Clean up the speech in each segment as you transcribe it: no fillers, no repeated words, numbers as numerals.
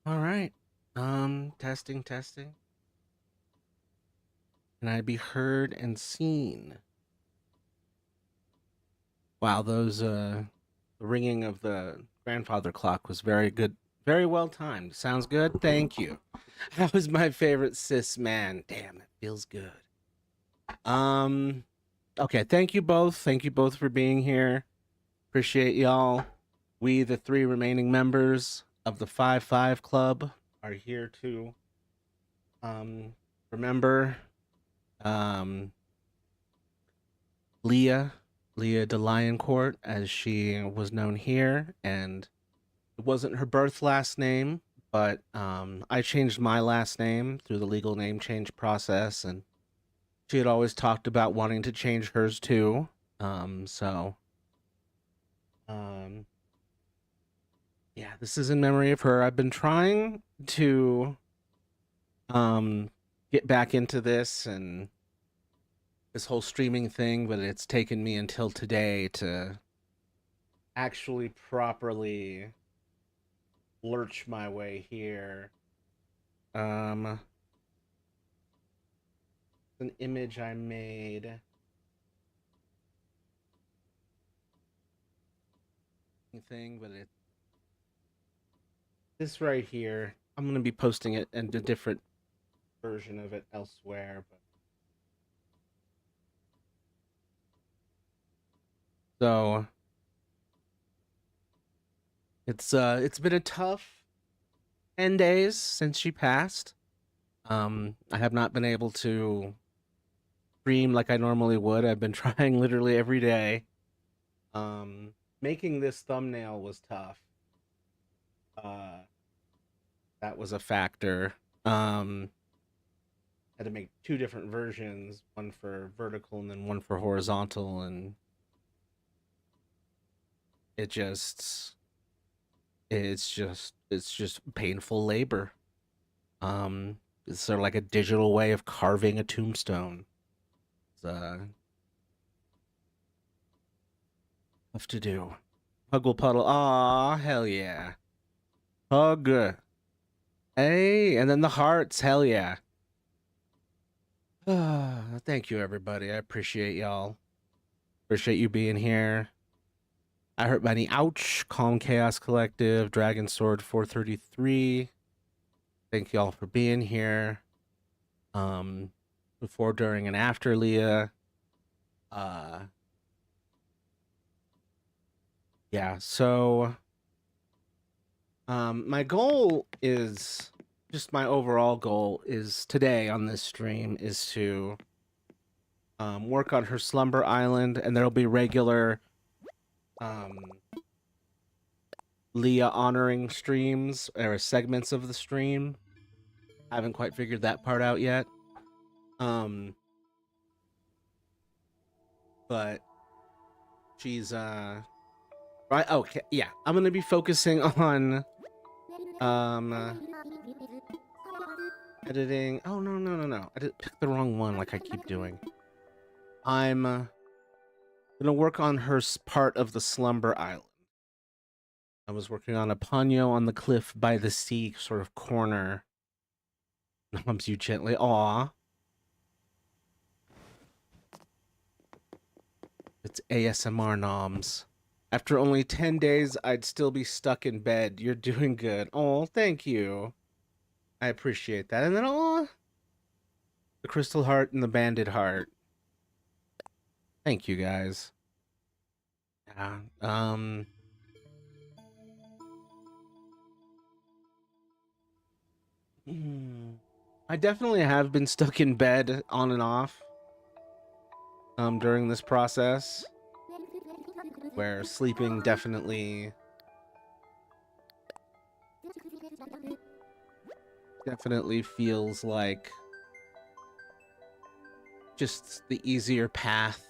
All right. Testing, testing. Can I be heard and seen? Wow, the ringing of the grandfather clock was very good, very well timed. Sounds good. Thank you. That was my favorite cis man. Damn, that feels good. Um, okay, thank you both. Thank you both for being here. Appreciate y'all. We, the three remaining members of the 5-5 Club, are here to um remember um Leah, Leah de Lioncourt, as she was known here, and it wasn't her birth last name, but I changed my last name through the legal name change process, and she had always talked about wanting to change hers too. So um, yeah, this is in memory of her. I've been trying to um get back into this and this whole streaming thing, but it's taken me until today to actually properly lurch my way here. Um, an image I made thing, but it's this right here. I'm gonna be posting it in a different version of it elsewhere, but so it's been a tough 10 days since she passed. I have not been able to stream like I normally would. I've been trying literally every day. Um, Making this thumbnail was tough. Uh, that was a factor. Had to make two different versions, one for vertical and then one for horizontal, and it just it's just painful labor. It's sort of like a digital way of carving a tombstone. It's tough to do. Huggle puddle. Aw, hell yeah. Hug. Hey, and then the hearts. Hell yeah. Thank you, everybody. I appreciate y'all. Appreciate you being here. I hurt my knee. Ouch. Calm Chaos Collective. Dragon Sword 433. Thank y'all for being here. Before, during, and after Leah. Uh, yeah. So, my goal is just my overall goal is today on this stream is to work on her Slumber Island, and there'll be regular um Leah honoring streams or segments of the stream. I haven't quite figured that part out yet. Um, but she's right. Okay, yeah. I'm gonna be focusing on um editing. Oh no! I did pick the wrong one, like I keep doing. I'm gonna work on her part of the Slumber Island. I was working on a Ponyo on the cliff by the sea, sort of corner. Humps you gently. Aw. It's ASMR noms. After only 10 days, I'd still be stuck in bed. You're doing good. Oh, thank you. I appreciate that. And then, oh, the crystal heart and the banded heart. Thank you, guys. Yeah. I definitely have been stuck in bed on and off during this process, where sleeping definitely feels like just the easier path.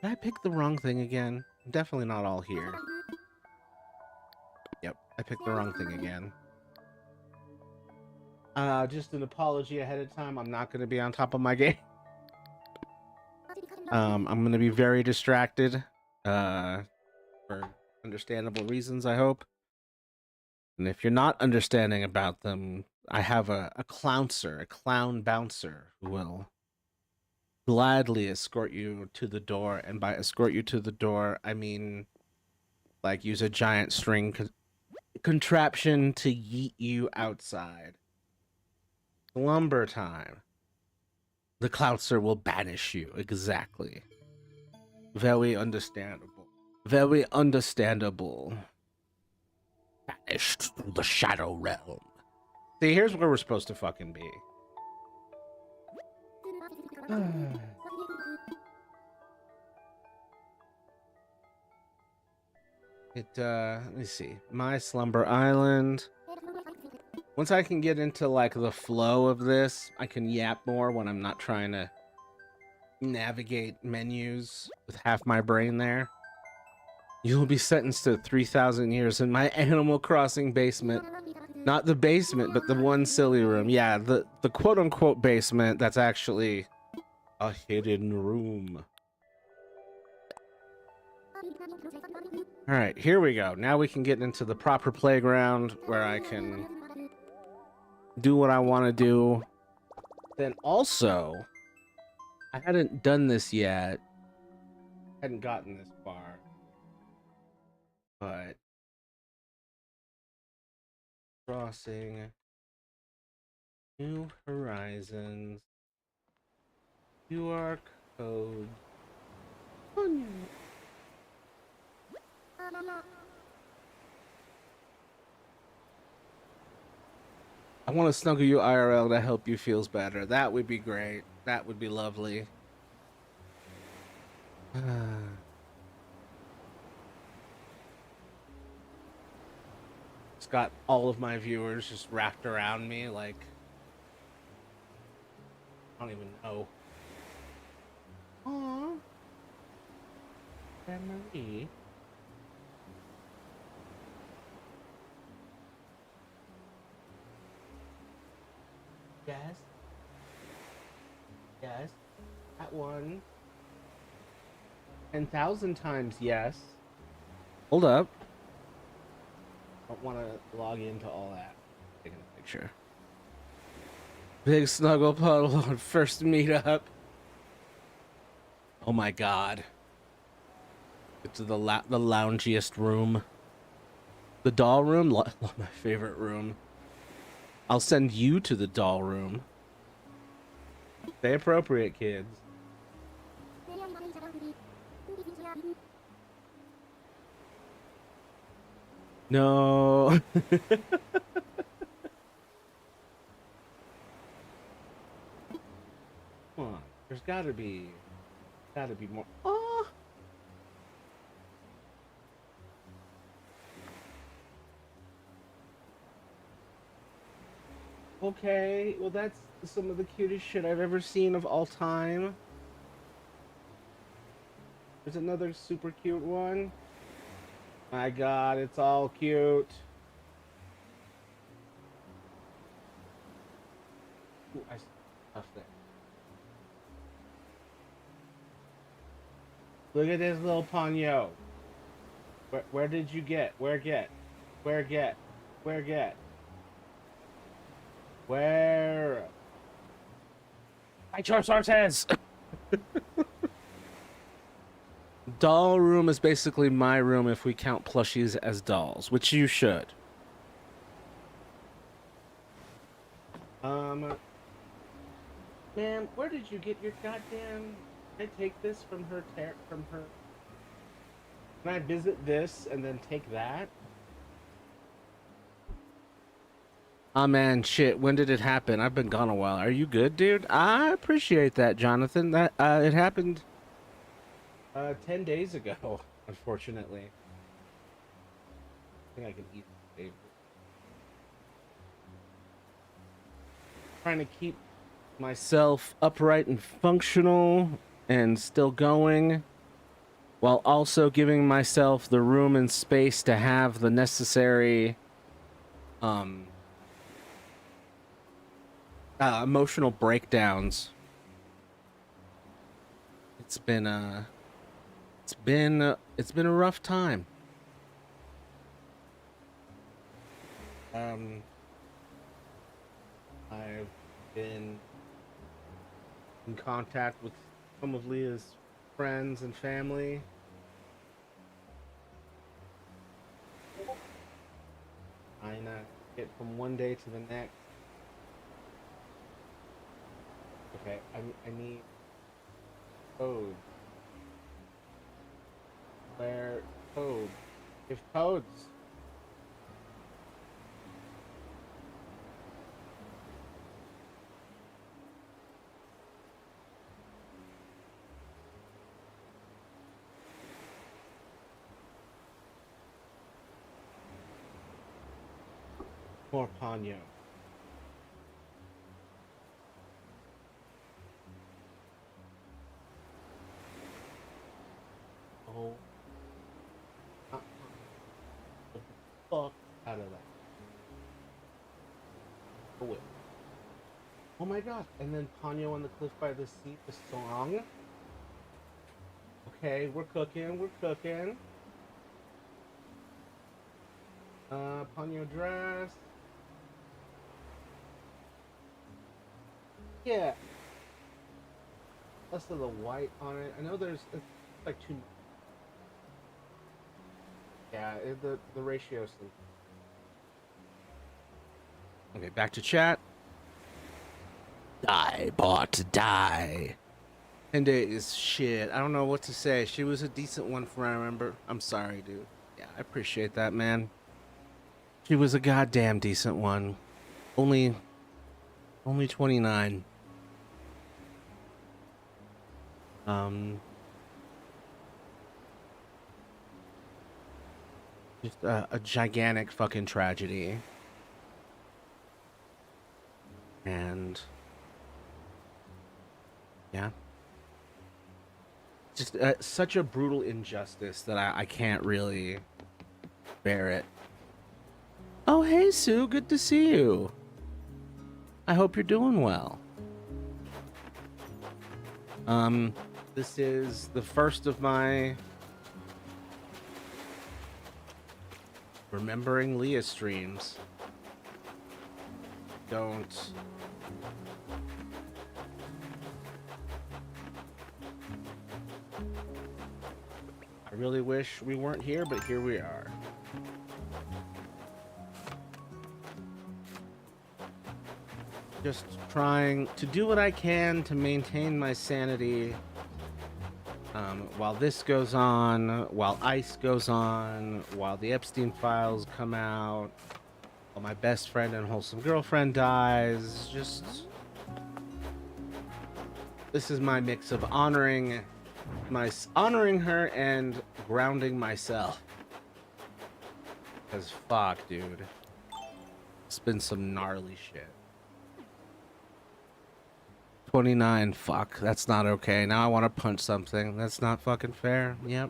Did I pick the wrong thing again? I'm definitely not all here. Yep, I picked the wrong thing again. Just an apology ahead of time. I'm not going to be on top of my game. I'm going to be very distracted, for understandable reasons, I hope. And if you're not understanding about them, I have a clowncer, a clown bouncer, who will gladly escort you to the door. And by escort you to the door, I mean like use a giant string contraption to yeet you outside. Slumber time. The clowncer will banish you. Exactly. Very understandable. Very understandable. Banished through the shadow realm. See, here's where we're supposed to fucking be. Let me see. My Slumber Island. Once I can get into, like, the flow of this, I can yap more when I'm not trying to navigate menus with half my brain there. You will be sentenced to 3,000 years in my Animal Crossing basement. Not the basement, but the one silly room. Yeah, the quote-unquote basement that's actually a hidden room. All right, here we go. Now we can get into the proper playground where I can do what I want to do. Then also, I hadn't done this yet. Hadn't gotten this far. But crossing New Horizons QR code. I want to snuggle you IRL to help you feels better. That would be great. That would be lovely. It's got all of my viewers just wrapped around me like I don't even know. Aww. Marie. Yes. Yes. That one. 10,000 times yes. Hold up. I don't want to log into all that. Taking a picture. Big snuggle puddle on first meetup. Oh my god. It's the loungiest room. The doll room? My favorite room. I'll send you to the doll room. Stay appropriate, kids. No. Come on. There's gotta be more. Oh. Okay, well that's some of the cutest shit I've ever seen of all time. There's another super cute one. My god, it's all cute. Ooh, I stuffed it. Look at this little Ponyo. Where did you get? Where get? Where get? Where get? Where? My Charizard says. Doll room is basically my room if we count plushies as dolls, which you should. Man, where did you get your goddamn? Can I take this from her? From her? Can I visit this and then take that? Oh man, shit. When did it happen? I've been gone a while. Are you good, dude? I appreciate that, Jonathan. That it happened 10 days ago, unfortunately. I think I can eat the favorite. Trying to keep myself upright and functional and still going, while also giving myself the room and space to have the necessary emotional breakdowns. It's been a rough time. Um, I've been in contact with some of Leah's friends and family. I get from one day to the next. Okay, I need code. Where code? Give codes. More Ponyo. Oh, uh, the fuck out of that. Oh, wait. Oh my god. And then Ponyo on the cliff by the sea, the song. Okay, we're cooking, we're cooking. Ponyo dress. Yeah, less of the white on it. I know it's like two. Yeah, the ratio. Okay, back to chat. Die, bot, die. 10 days. Shit, I don't know what to say. She was a decent one from what I remember. I'm sorry, dude. Yeah, I appreciate that, man. She was a goddamn decent one. Only 29. Um, just a gigantic fucking tragedy. And yeah, just such a brutal injustice that I can't really bear it. Oh, hey, Sue, good to see you. I hope you're doing well. This is the first of my Remembering Leah streams. Don't. I really wish we weren't here, but here we are. Just trying to do what I can to maintain my sanity while this goes on, while ICE goes on, while the Epstein files come out, while my best friend and wholesome girlfriend dies. Just this is my mix of honoring her and grounding myself. Because fuck, dude, it's been some gnarly shit. 29, fuck, that's not okay. Now I want to punch something. That's not fucking fair. Yep.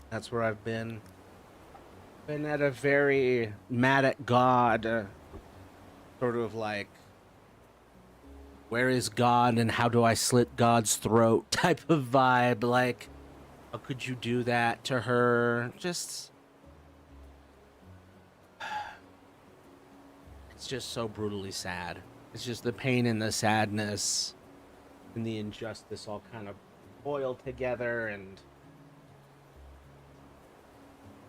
That's where I've been. Been at a very mad at God, sort of like, where is God and how do I slit God's throat type of vibe. Like, how could you do that to her? Just, it's just so brutally sad. It's just the pain and the sadness and the injustice all kind of boil together, and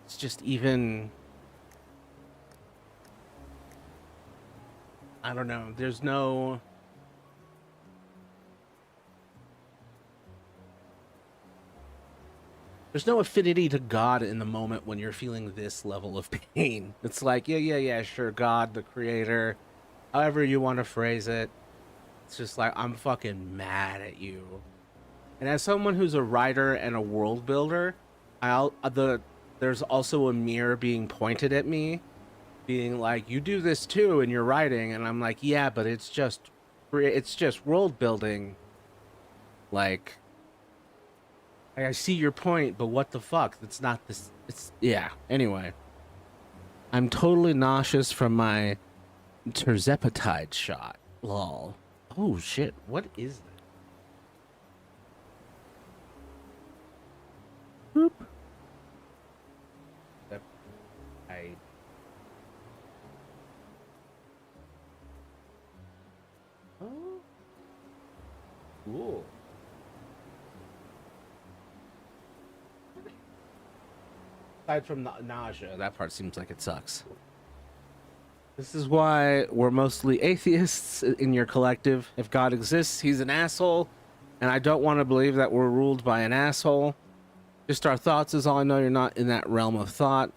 it's just even, I don't know, there's no affinity to God in the moment when you're feeling this level of pain. It's like, yeah, sure, God, the creator, however you want to phrase it. It's just like, I'm fucking mad at you. And as someone who's a writer and a world builder, there's also a mirror being pointed at me, being like, you do this too in your writing, and I'm like, yeah, but it's just world building. Like, I see your point, but what the fuck? That's not this. It's, yeah. Anyway, I'm totally nauseous from my terzepatide shot. Lol. Oh shit! What is that? Boop. I Cool. Aside from the nausea, that part seems like it sucks. This is why we're mostly atheists in your collective. If God exists, he's an asshole, and I don't want to believe that we're ruled by an asshole. Just our thoughts is all I know. You're not in that realm of thought.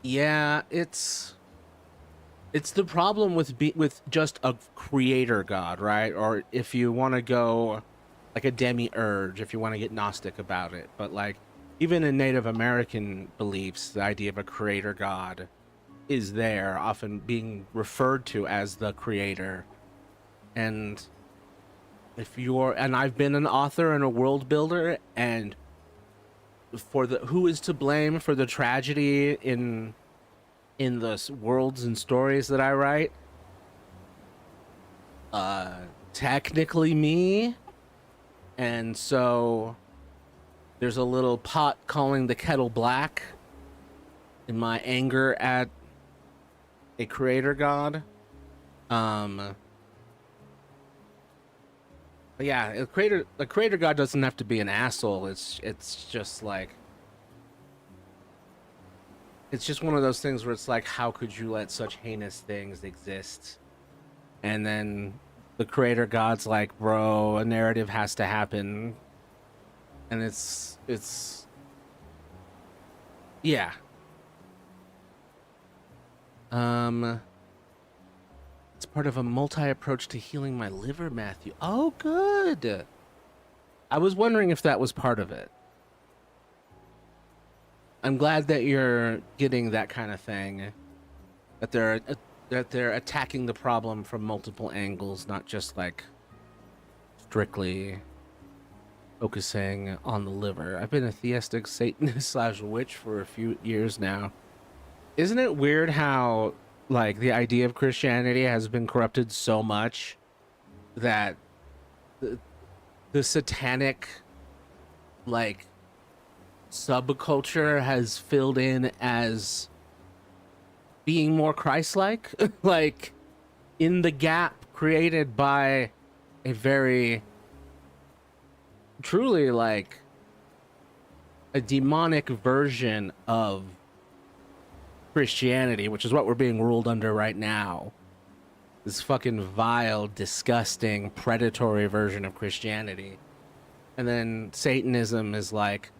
Yeah, it's the problem with just a creator God, right? Or if you want to go like a demiurge, if you want to get Gnostic about it. But like even in Native American beliefs, the idea of a creator God is there, often being referred to as the creator. And I've been an author and a world builder, and for the who is to blame for the tragedy in the worlds and stories that I write? Technically me. And so there's a little pot calling the kettle black in my anger at a creator god. But yeah, a creator god doesn't have to be an asshole. It's just like, it's just one of those things where it's like, how could you let such heinous things exist? And then the creator god's like, bro, a narrative has to happen. And it's yeah. It's part of a multi-approach to healing my liver, Matthew. Oh, good. I was wondering if that was part of it. I'm glad that you're getting that kind of thing. That they're attacking the problem from multiple angles, not just like strictly focusing on the liver. I've been a theistic Satanist / witch for a few years now. Isn't it weird how like the idea of Christianity has been corrupted so much that the satanic like subculture has filled in as being more Christ-like? Like in the gap created by a very truly like a demonic version of Christianity, which is what we're being ruled under right now. This fucking vile, disgusting, predatory version of Christianity. And then Satanism is like,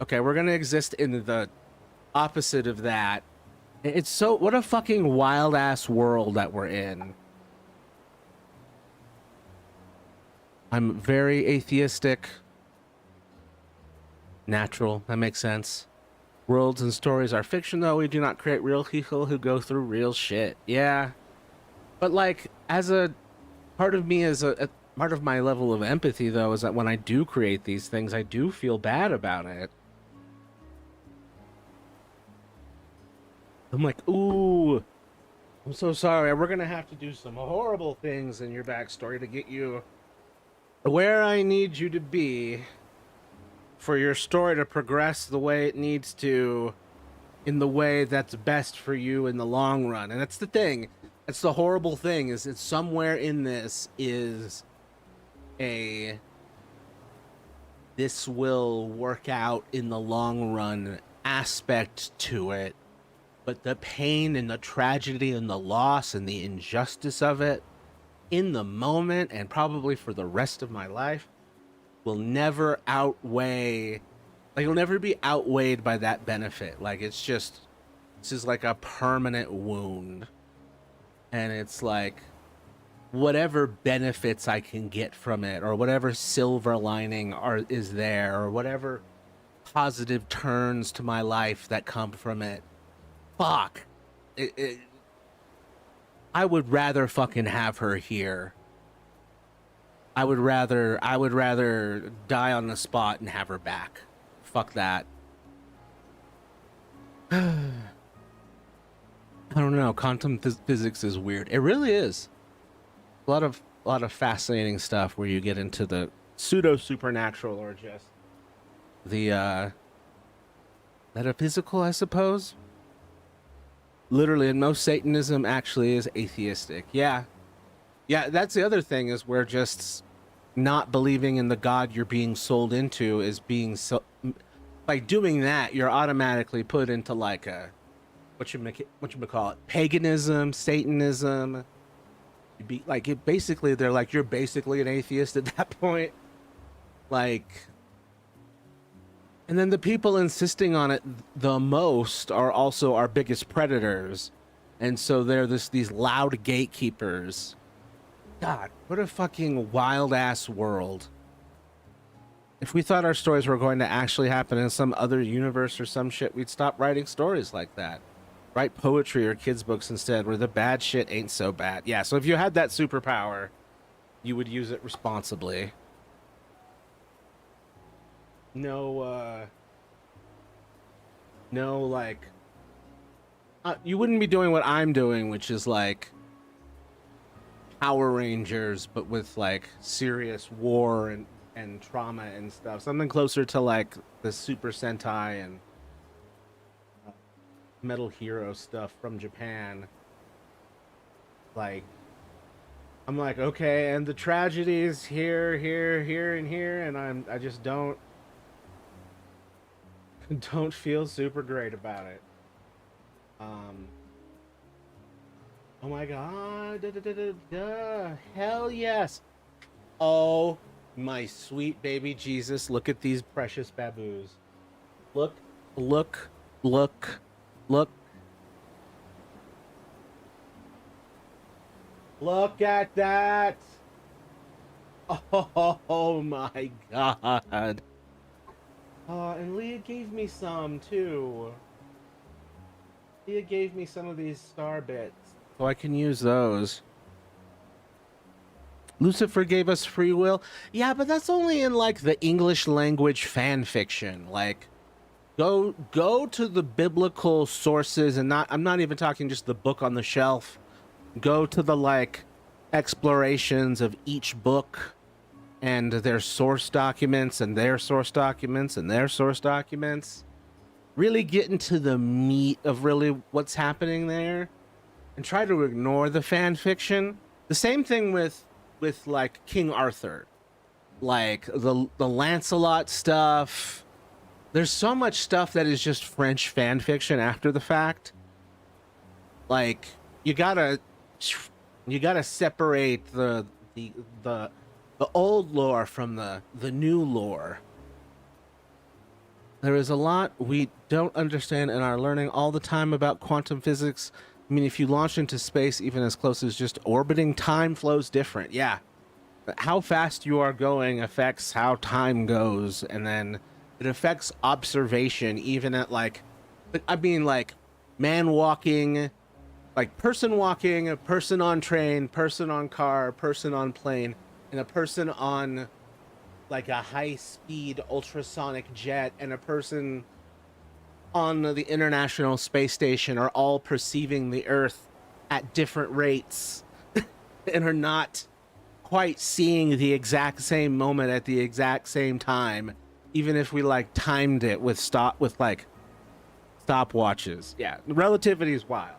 okay, we're gonna exist in the opposite of that. It's so, what a fucking wild ass world that we're in. I'm very atheistic. Natural, that makes sense. Worlds and stories are fiction, though. We do not create real people who go through real shit. Yeah. But like, as a part of me, as a part of my level of empathy, though, is that when I do create these things, I do feel bad about it. I'm like, ooh, I'm so sorry. We're gonna have to do some horrible things in your backstory to get you where I need you to be for your story to progress the way it needs to, in the way that's best for you in the long run. And that's the thing. That's the horrible thing, is it's somewhere in this is a this will work out in the long run aspect to it. But the pain and the tragedy and the loss and the injustice of it in the moment and probably for the rest of my life will never outweigh, like, it'll never be outweighed by that benefit. Like, it's just, this is like a permanent wound. And it's like, whatever benefits I can get from it, or whatever silver lining is there, or whatever positive turns to my life that come from it, fuck. I would rather fucking have her here. I would rather die on the spot and have her back. Fuck that. I don't know. Quantum physics is weird. It really is. A lot of fascinating stuff where you get into the pseudo supernatural or just the metaphysical, I suppose. Literally, and most Satanism actually is atheistic. Yeah. Yeah, that's the other thing, is we're just not believing in the God you're being sold into is being so. By doing that, you're automatically put into like a what you call it, paganism, Satanism. You be like it. Basically, they're like you're basically an atheist at that point. Like, and then the people insisting on it the most are also our biggest predators, and so they're these loud gatekeepers. God, what a fucking wild ass world. If we thought our stories were going to actually happen in some other universe or some shit, we'd stop writing stories like that. Write poetry or kids' books instead, where the bad shit ain't so bad. Yeah, so if you had that superpower, you would use it responsibly. No, no, like, you wouldn't be doing what I'm doing, which is like Power Rangers, but with like serious war and trauma and stuff. Something closer to like the Super Sentai and Metal Hero stuff from Japan. Like, I'm like, okay, and the tragedies here, here, here, and here, and I just don't feel super great about it. Um, oh my god, hell yes. Oh my sweet baby Jesus, look at these precious baboos. Look, look, look, look. Look at that. Oh my god. And Leah gave me some too. Leah gave me some of these star bits, so I can use those. Lucifer gave us free will. Yeah, but that's only in like the English language fan fiction. Like, go to the biblical sources, and not I'm not even talking just the book on the shelf. Go to the like explorations of each book and their source documents and their source documents and their source documents. Really get into the meat of really what's happening there, and try to ignore the fan fiction. The same thing with like King Arthur, like the Lancelot stuff. There's so much stuff that is just French fan fiction after the fact. Like, you gotta you gotta separate the the the old lore from the new lore. There is a lot we don't understand and are learning all the time about quantum physics. I mean, if you launch into space, even as close as just orbiting, time flows different. Yeah. How fast you are going affects how time goes, and then it affects observation, even at like, I mean, like, man walking, like person walking, a person on train, person on car, person on plane, and a person on like a high-speed ultrasonic jet, and a person on the International Space Station are all perceiving the Earth at different rates and are not quite seeing the exact same moment at the exact same time, even if we like timed it with like stopwatches. Yeah, relativity is wild.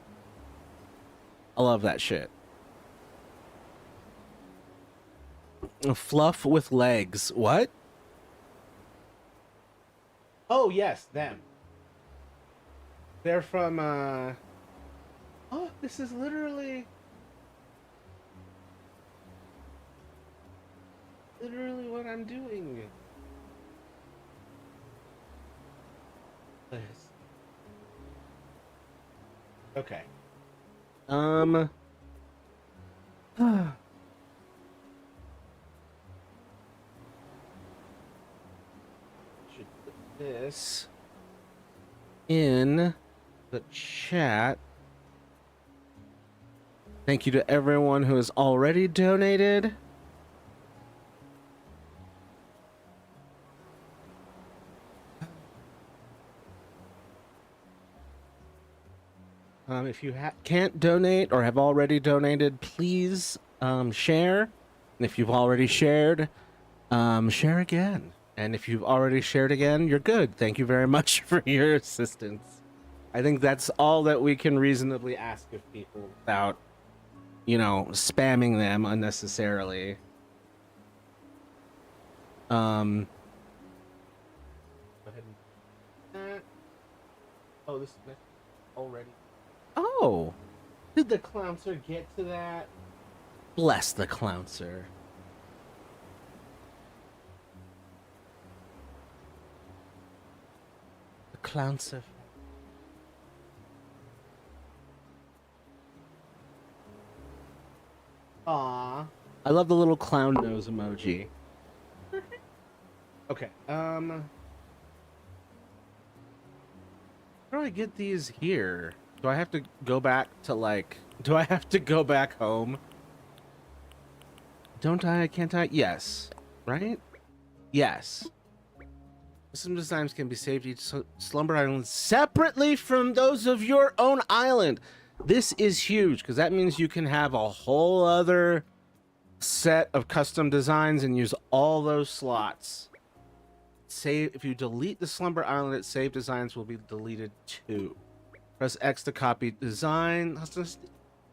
I love that shit. Fluff with legs. What? Oh yes, them. They're from oh, this is literally what I'm doing. This. Okay. Um should put this in the chat. Thank you to everyone who has already donated. If you can't donate or have already donated, please share. And if you've already shared, share again. And if you've already shared again, you're good. Thank you very much for your assistance. I think that's all that we can reasonably ask of people without, you know, spamming them unnecessarily. Um, go ahead and oh, this is already. Oh, did the clowncer get to that? Bless the clowncer. The clowncer. Aw. I love the little clown nose emoji. Okay. How do I get these here? Do I have to go back to like? Do I have to go back home? Don't I? Can't I? Yes. Right? Yes. Some designs can be saved each slumber island separately from those of your own island. This is huge because that means you can have a whole other set of custom designs and use all those slots. Save if you delete the slumber island, its saved designs will be deleted too. Press X to copy design.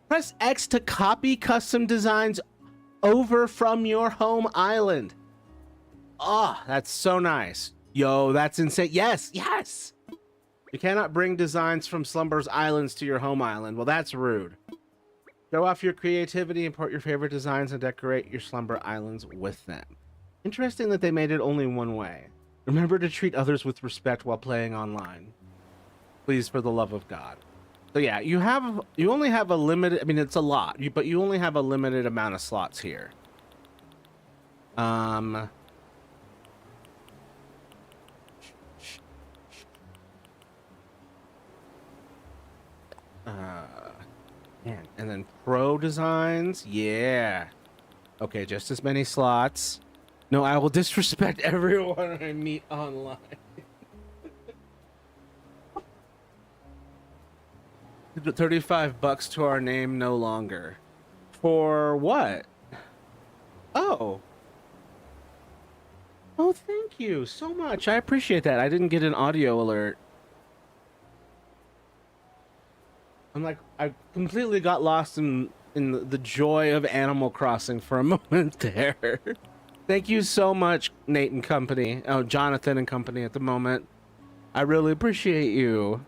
Press X to copy custom designs over from your home island. Oh, that's so nice. Yo, that's insane. Yes, yes. You cannot bring designs from Slumber's islands to your home island. Well, that's rude. Show off your creativity, import your favorite designs, and decorate your Slumber islands with them. Interesting that they made it only one way. Remember to treat others with respect while playing online. Please, for the love of God. So yeah, you only have a limited, I mean, it's a lot, but you only have a limited amount of slots here. Man, and then pro designs, yeah. Okay, just as many slots. No, I will disrespect everyone I meet online. $35 to our name no longer. For what? Oh. Oh, thank you so much. I appreciate that. I didn't get an audio alert. I'm like, I completely got lost in the joy of Animal Crossing for a moment there. Thank you so much, Nate and company. Oh, Jonathan and company at the moment. I really appreciate you.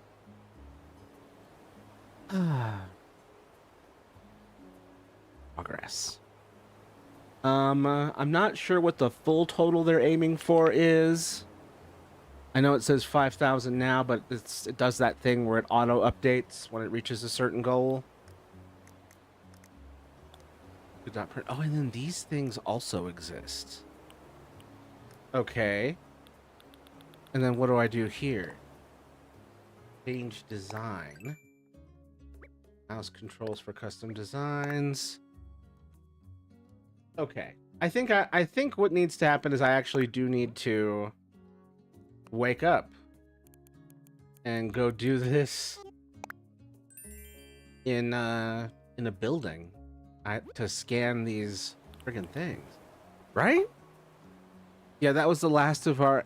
Progress. I'm not sure what the full total they're aiming for is. I know it says 5,000 now, but it does that thing where it auto updates when it reaches a certain goal. Oh, and then these things also exist. Okay. And then what do I do here? Change design. Mouse controls for custom designs. Okay. I think what needs to happen is I actually do need to wake up and go do this in a building to scan these friggin' things, right? Yeah, that was the last of our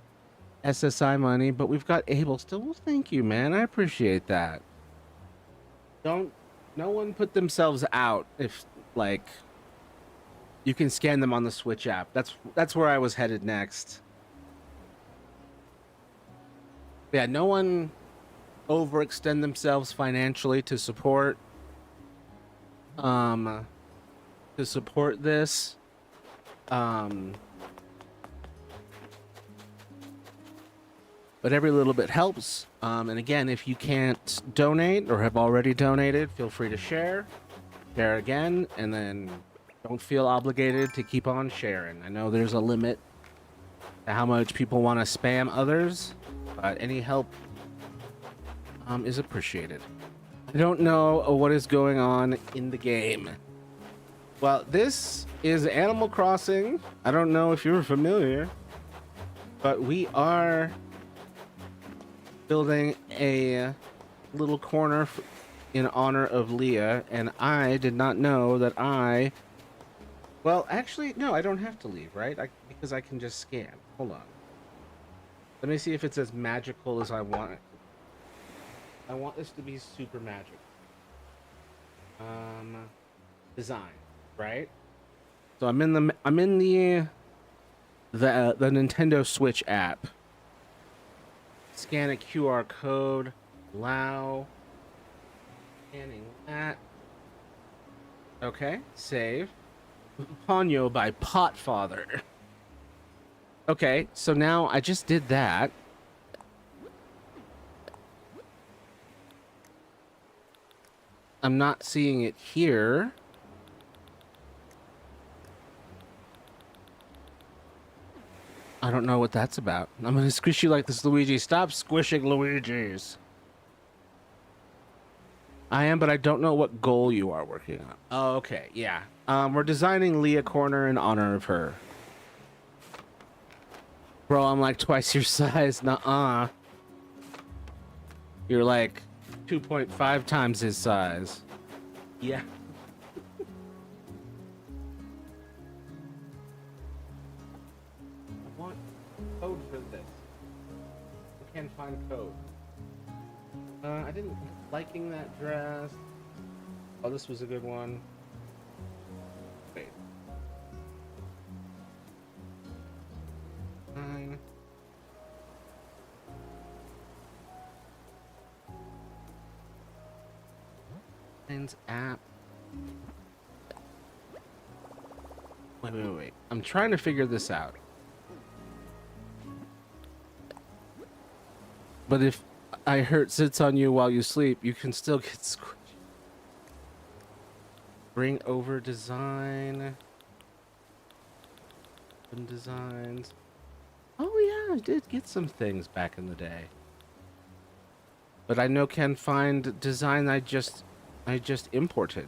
SSI money, but we've got Abel still. Well, thank you, man. I appreciate that. No one put themselves out if, like, you can scan them on the Switch app. That's where I was headed next. Yeah, no one overextend themselves financially to support this. But every little bit helps. And again, if you can't donate or have already donated, feel free to share again, and then don't feel obligated to keep on sharing. I know there's a limit to how much people want to spam others, but any help is appreciated. I don't know what is going on in the game. Well, this is Animal Crossing. I don't know if you're familiar, but we are building a little corner in honor of Leah, and I did not know that well, actually, no, I don't have to leave, right? Because I can just scan. Hold on. Let me see if it's as magical as I want it. I want this to be super magic. Design, right? So I'm in the the Nintendo Switch app. Scan a QR code. Allow. Scanning that. Okay, save. Ponyo by Potfather. Okay, so now I just did that. I'm not seeing it here. I don't know what that's about. I'm gonna squish you like this, Luigi. Stop squishing Luigi's. I am, but I don't know what goal you are working on. Oh, okay, yeah. We're designing Leah Corner in honor of her. Bro, I'm like twice your size. Nuh-uh. You're like 2.5 times his size. Yeah. I want code for this. I can't find code. I didn't liking that dress. Oh, this was a good one. Wait. 9. App. Wait. I'm trying to figure this out. But if I hurt sits on you while you sleep, you can still get squished. Bring over design. Some designs. Oh yeah, I did get some things back in the day. But I know can find design I just imported.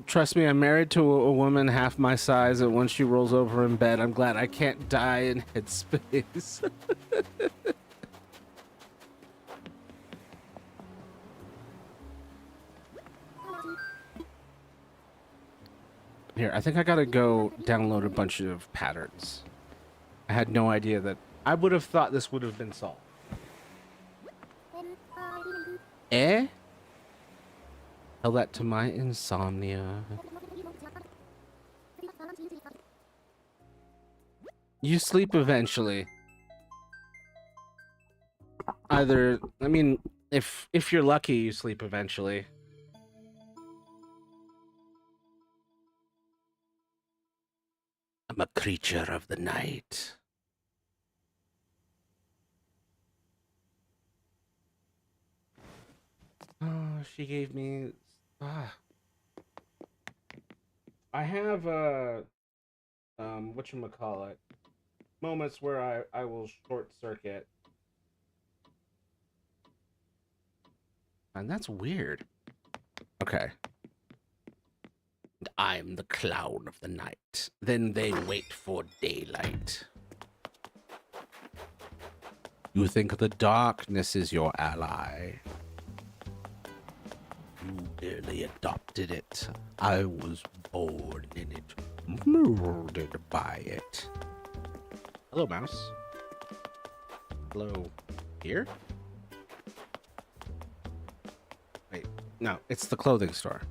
Trust me, I'm married to a woman half my size, and when she rolls over in bed, I'm glad I can't die in headspace. Here, I think I gotta go download a bunch of patterns. I had no idea that... I would have thought this would have been solved. Eh? Tell that to my insomnia. You sleep eventually. Either... I mean, if you're lucky, you sleep eventually. I'm a creature of the night. Oh, she gave me... I have, whatchamacallit, moments where I will short circuit. And that's weird. Okay. I'm the clown of the night. Then they wait for daylight. You think the darkness is your ally. You barely adopted it. I was born in it, murdered by it. Hello, mouse. Hello. Here? Wait, no, it's the clothing store.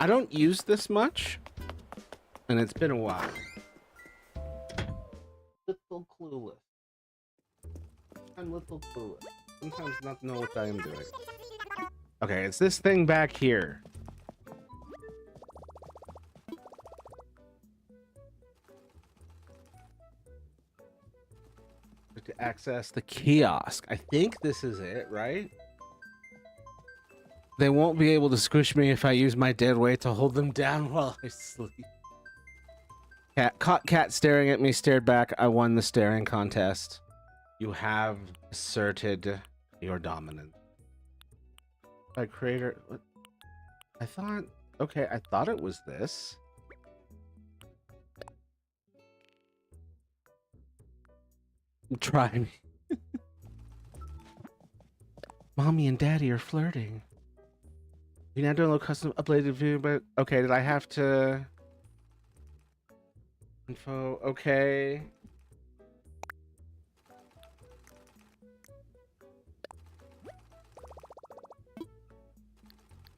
I don't use this much, and it's been a while. Little clueless. I'm little clueless. Sometimes not know what I am doing. Okay, it's this thing back here. To access the kiosk. I think this is it, right? They won't be able to squish me if I use my dead weight to hold them down while I sleep. Cat caught cat staring at me, stared back. I won the staring contest. You have asserted your dominance. My creator... What? I thought... Okay, I thought it was this. Try me. Mommy and Daddy are flirting. You now download custom uploaded video, but... Okay, did I have to... Info... Okay...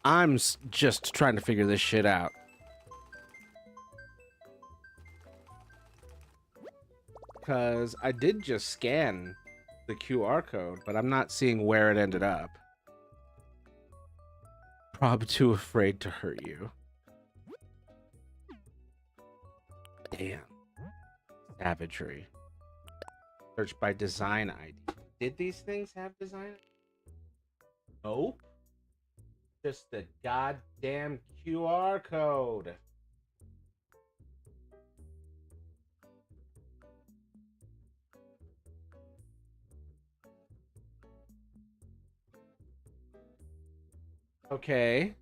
I'm just trying to figure this shit out. Because I did just scan the QR code, but I'm not seeing where it ended up. Probably too afraid to hurt you. Damn. Savagery. Search by design ID. Did these things have design? Nope. Just the goddamn QR code. Okay.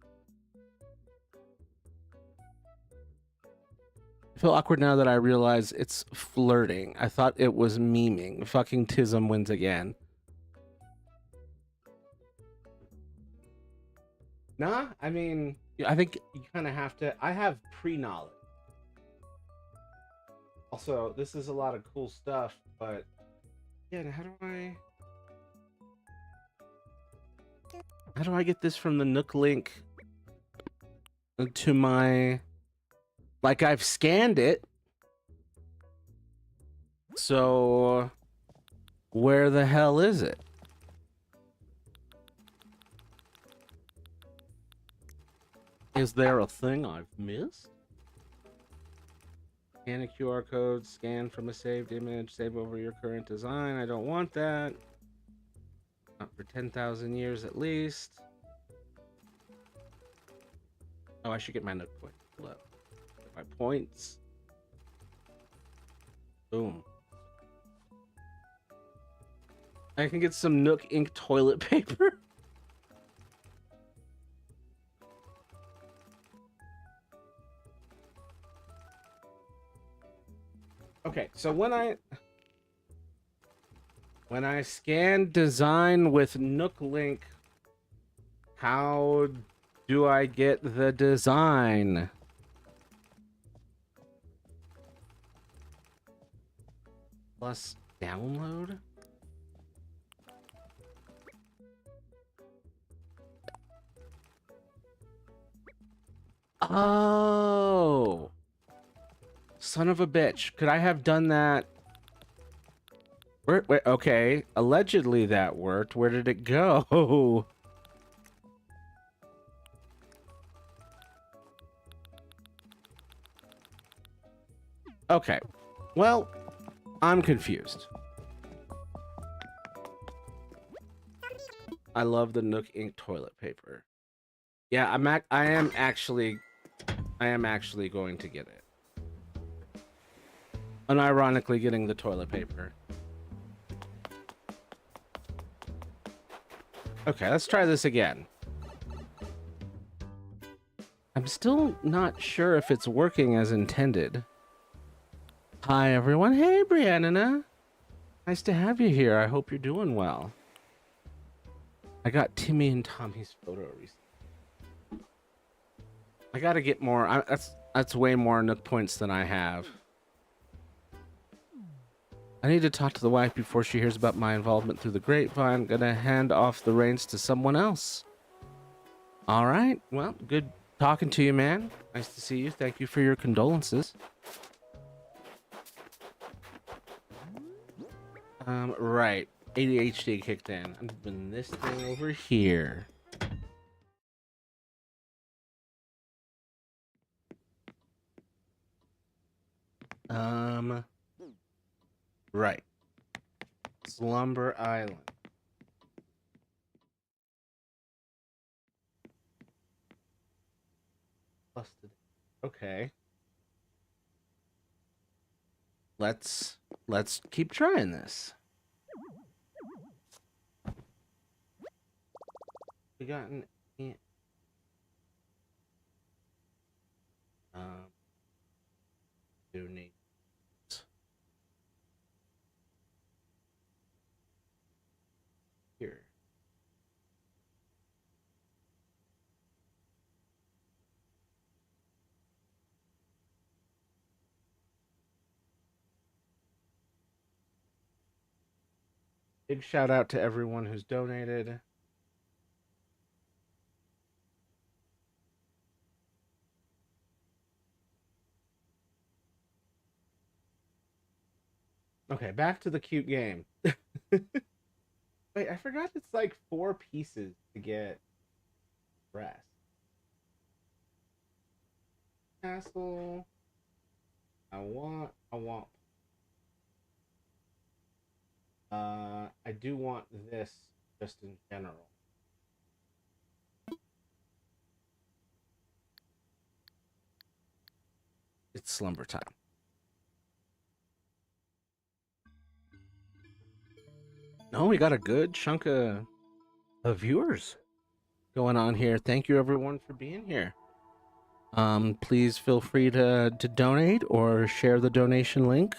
I feel awkward now that I realize it's flirting. I thought it was memeing. Fucking Tism wins again. Nah, I mean, I think you kind of have to. I have pre-knowledge. Also, this is a lot of cool stuff, but yeah, how do I get this from the Nook link to my, like, I've scanned it. So where the hell is it? Is there a thing I've missed? Scan a QR code, scan from a saved image, save over your current design. I don't want that. Not for 10,000 years at least. Oh, I should get my Nook point. Get my points. Boom. I can get some Nook ink toilet paper. Okay, so when I scan design with Nook link, how do I get the design? Plus download? Oh, son of a bitch. Could I have done that? Wait, okay. Allegedly that worked. Where did it go? Okay. Well, I'm confused. I love the Nook ink toilet paper. Yeah, I am actually going to get it. Unironically getting the toilet paper. Okay, let's try this again. I'm still not sure if it's working as intended. Hi, everyone. Hey, Brianna. Nice to have you here. I hope you're doing well. I got Timmy and Tommy's photo recently. I gotta get more. That's way more Nook points than I have. I need to talk to the wife before she hears about my involvement through the grapevine. Gonna hand off the reins to someone else. All right. Well, good talking to you, man. Nice to see you. Thank you for your condolences. Right. ADHD kicked in. I'm moving this thing over here. Right. Slumber Island. Busted. Okay. Let's keep trying this. We got an donate. Here. Big shout out to everyone who's donated. Okay, back to the cute game. Wait, I forgot it's like 4 pieces to get dress. Castle. I want. I do want this just in general. It's slumber time. No, we got a good chunk of viewers going on here. Thank you everyone for being here. Please feel free to donate or share the donation link.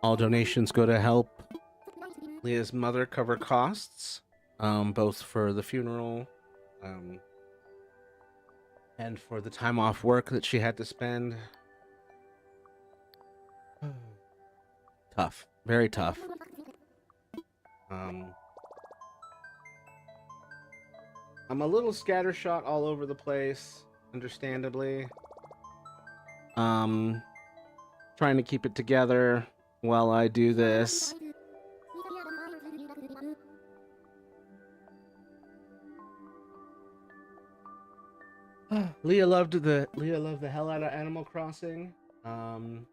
All donations go to help Leah's mother cover costs, both for the funeral, and for the time off work that she had to spend. Tough, very tough. I'm a little scattershot all over the place, understandably. Trying to keep it together while I do this. Leah loved the hell out of Animal Crossing. And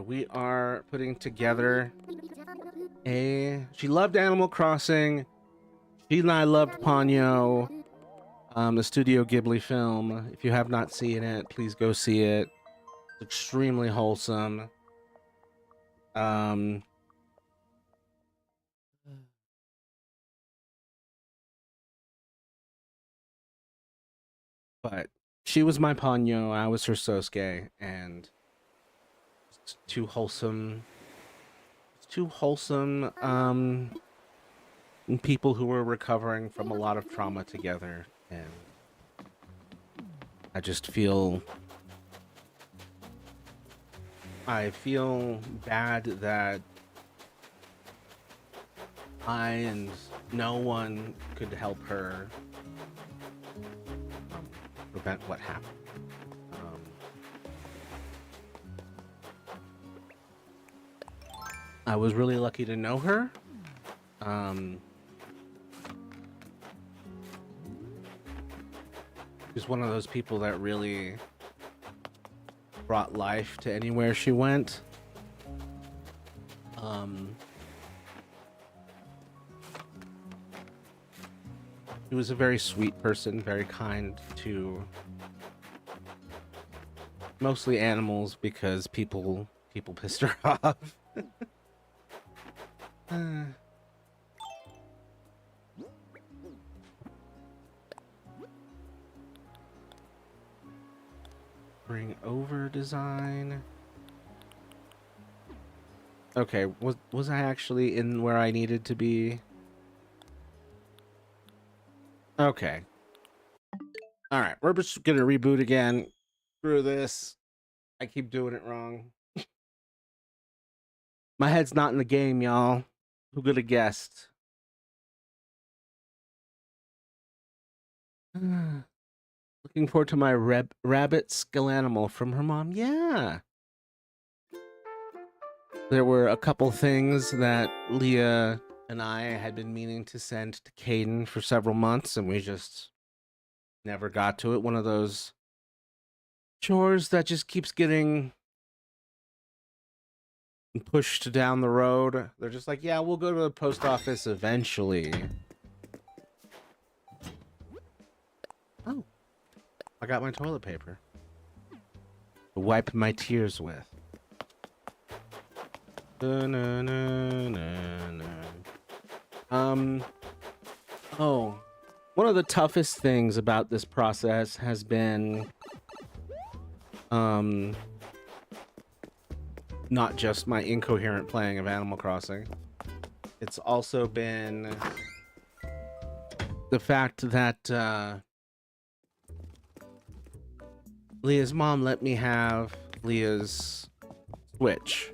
we are putting together she loved Animal Crossing. She and I loved Ponyo, the Studio Ghibli film. If you have not seen it, please go see it. It's extremely wholesome. But she was my Ponyo, I was her Sosuke, and it's too wholesome. It's too wholesome. People who were recovering from a lot of trauma together, and I just feel bad that I and no one could help her prevent what happened. I was really lucky to know her. She's one of those people that really brought life to anywhere she went. She was a very sweet person, very kind to mostly animals because people pissed her off. Bring over design. Okay, was I actually in where I needed to be? Okay. All right, we're just gonna reboot again. Screw this. I keep doing it wrong. My head's not in the game, y'all. Who could have guessed? Looking forward to my rabbit animal from her mom. Yeah. There were a couple things that Leah and I had been meaning to send to Caden for several months, and we just never got to it. One of those chores that just keeps getting pushed down the road. They're just like, yeah, we'll go to the post office eventually. Oh, I got my toilet paper to wipe my tears with. Oh, one of the toughest things about this process has been not just my incoherent playing of Animal Crossing. It's also been the fact that Leah's mom let me have Leah's Switch.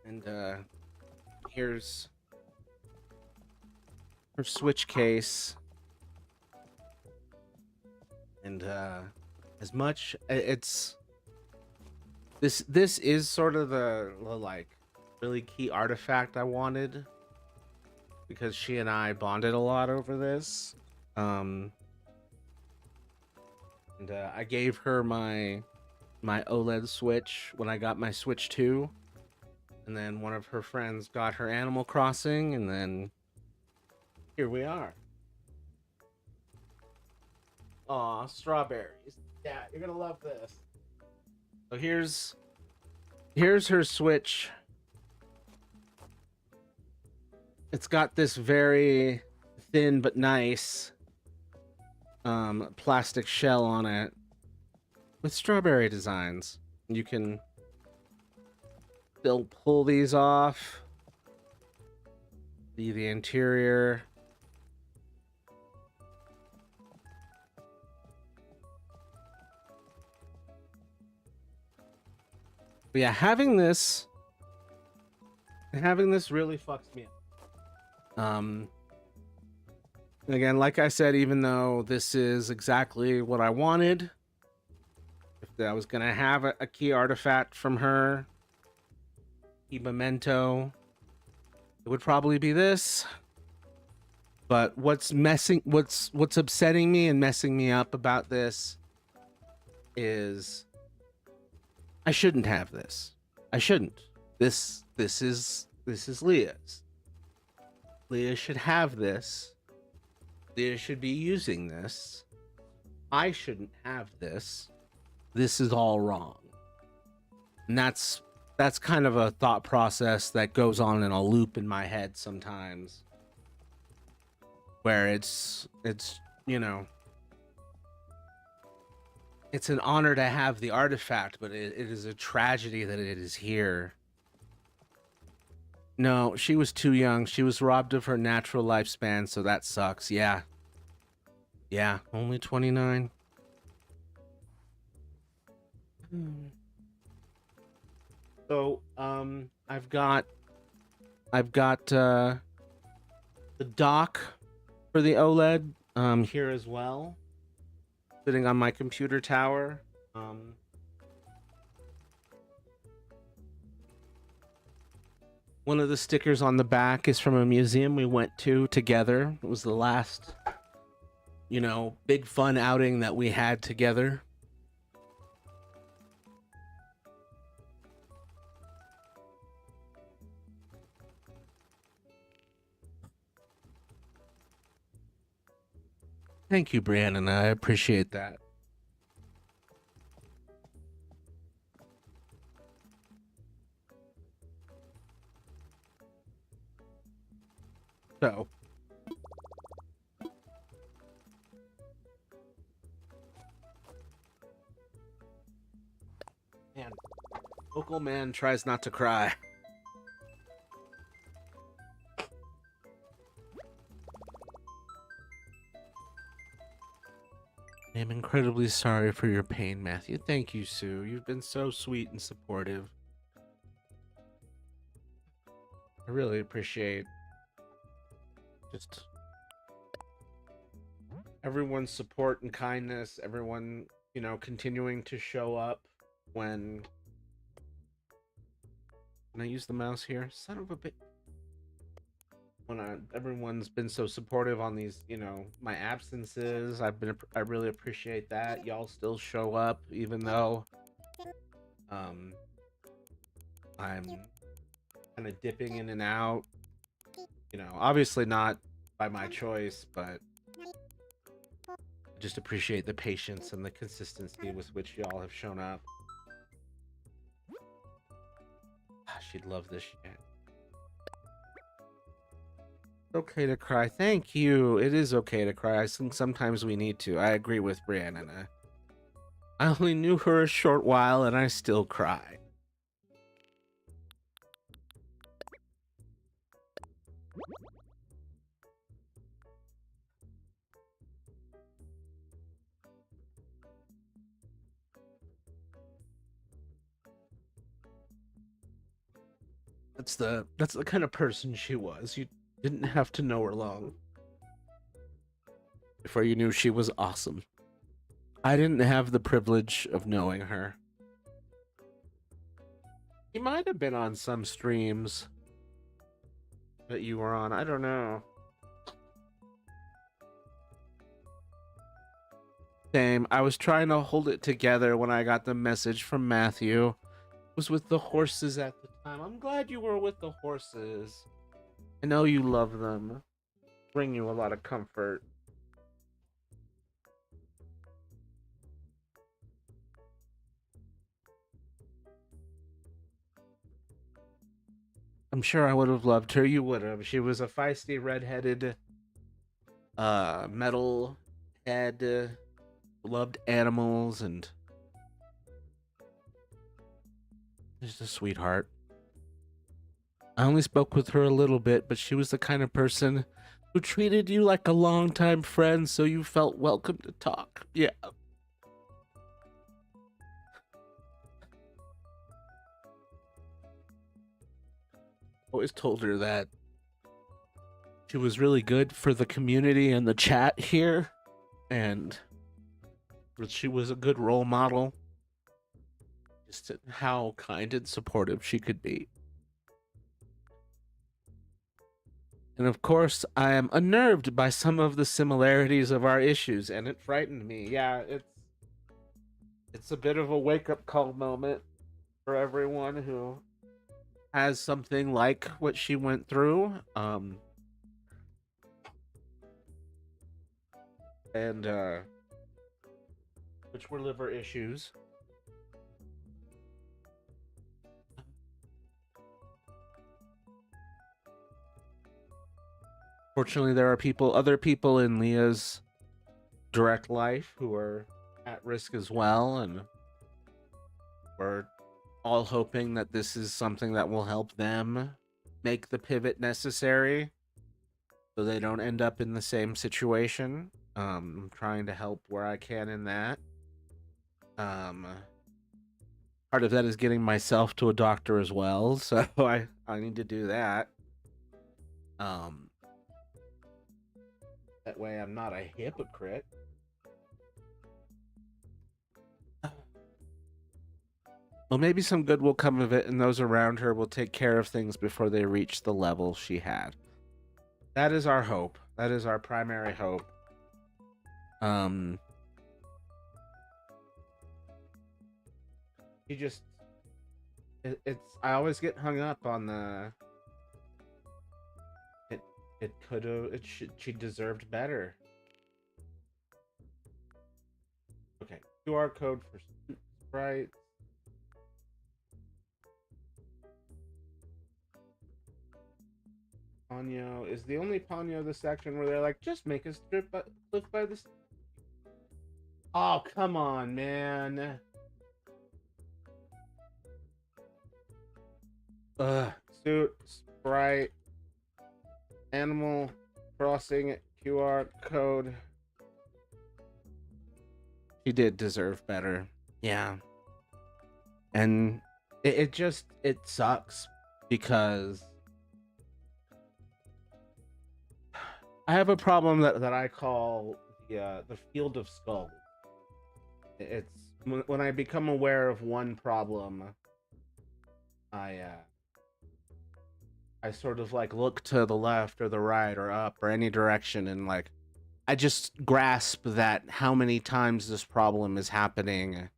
And here's her Switch case. And as much it's this is sort of the like really key artifact I wanted because she and I bonded a lot over this. Um, and I gave her my OLED Switch when I got my Switch 2, and then one of her friends got her Animal Crossing, and then here we are. Aw, strawberries. Yeah, you're gonna love this. So here's her Switch. It's got this very thin but nice plastic shell on it with strawberry designs. You can still pull these off. See the interior. But yeah, having this really fucks me up. Again, like I said, even though this is exactly what I wanted, if I was gonna have a key artifact from her, key memento, it would probably be this. But what's upsetting me and messing me up about this is I shouldn't have this. I shouldn't. This is Leah's. Leah should have this. Leah should be using this. I shouldn't have this. This is all wrong. And that's kind of a thought process that goes on in a loop in my head sometimes. Where it's you know, it's an honor to have the artifact, but it is a tragedy that it is here. No, she was too young. She was robbed of her natural lifespan, so that sucks. Yeah. Yeah, only 29. So, I've got the dock for the OLED here as well, sitting on my computer tower. One of the stickers on the back is from a museum we went to together. It was the last, you know, big fun outing that we had together. Thank you, Brandon. I appreciate that. So, man, local man tries not to cry. I am incredibly sorry for your pain, Matthew. Thank you, Sue. You've been so sweet and supportive. I really appreciate just everyone's support and kindness, everyone, you know, continuing to show up when I use the mouse here. Son of a bit. When everyone's been so supportive on these, you know, my absences. I really appreciate that. Y'all still show up even though I'm kind of dipping in and out. You know, obviously not by my choice, but I just appreciate the patience and the consistency with which y'all have shown up. She'd love this shit. Okay to cry. Thank you. It is okay to cry. I think sometimes we need to. I agree with Brianna. I only knew her a short while and I still cry. That's the kind of person she was. You didn't have to know her long before you knew she was awesome. I didn't have the privilege of knowing her. He might have been on some streams that you were on. I don't know. Same. I was trying to hold it together when I got the message from Matthew. It was with the horses at the time. I'm glad you were with the horses. I know you love them. Bring you a lot of comfort. I'm sure I would have loved her. You would have. She was a feisty, redheaded, metal head, loved animals, and just a sweetheart. I only spoke with her a little bit, but she was the kind of person who treated you like a longtime friend, so you felt welcome to talk. Yeah. Always told her that she was really good for the community and the chat here, and she was a good role model. Just how kind and supportive she could be. And of course, I am unnerved by some of the similarities of our issues, and it frightened me. Yeah, it's a bit of a wake-up call moment for everyone who has something like what she went through. And which were liver issues. Fortunately, there are other people in Leah's direct life who are at risk as well, and we're all hoping that this is something that will help them make the pivot necessary so they don't end up in the same situation. I'm trying to help where I can in that. Part of that is getting myself to a doctor as well, so I need to do that. That way I'm not a hypocrite. Well, maybe some good will come of it, and those around her will take care of things before they reach the level she had. That is our hope. That is our primary hope. You just... It's... I always get hung up on the... It could have... She deserved better. Okay. QR code for Sprite. Ponyo is the only Ponyo this section where they're like, just make a strip live by the... Oh, come on, man. Suit, Sprite, Animal Crossing, QR code. She did deserve better. Yeah. And it just, it sucks because I have a problem that I call the field of skulls. It's when I become aware of one problem, I sort of like look to the left or the right or up or any direction, and like I just grasp that how many times this problem is happening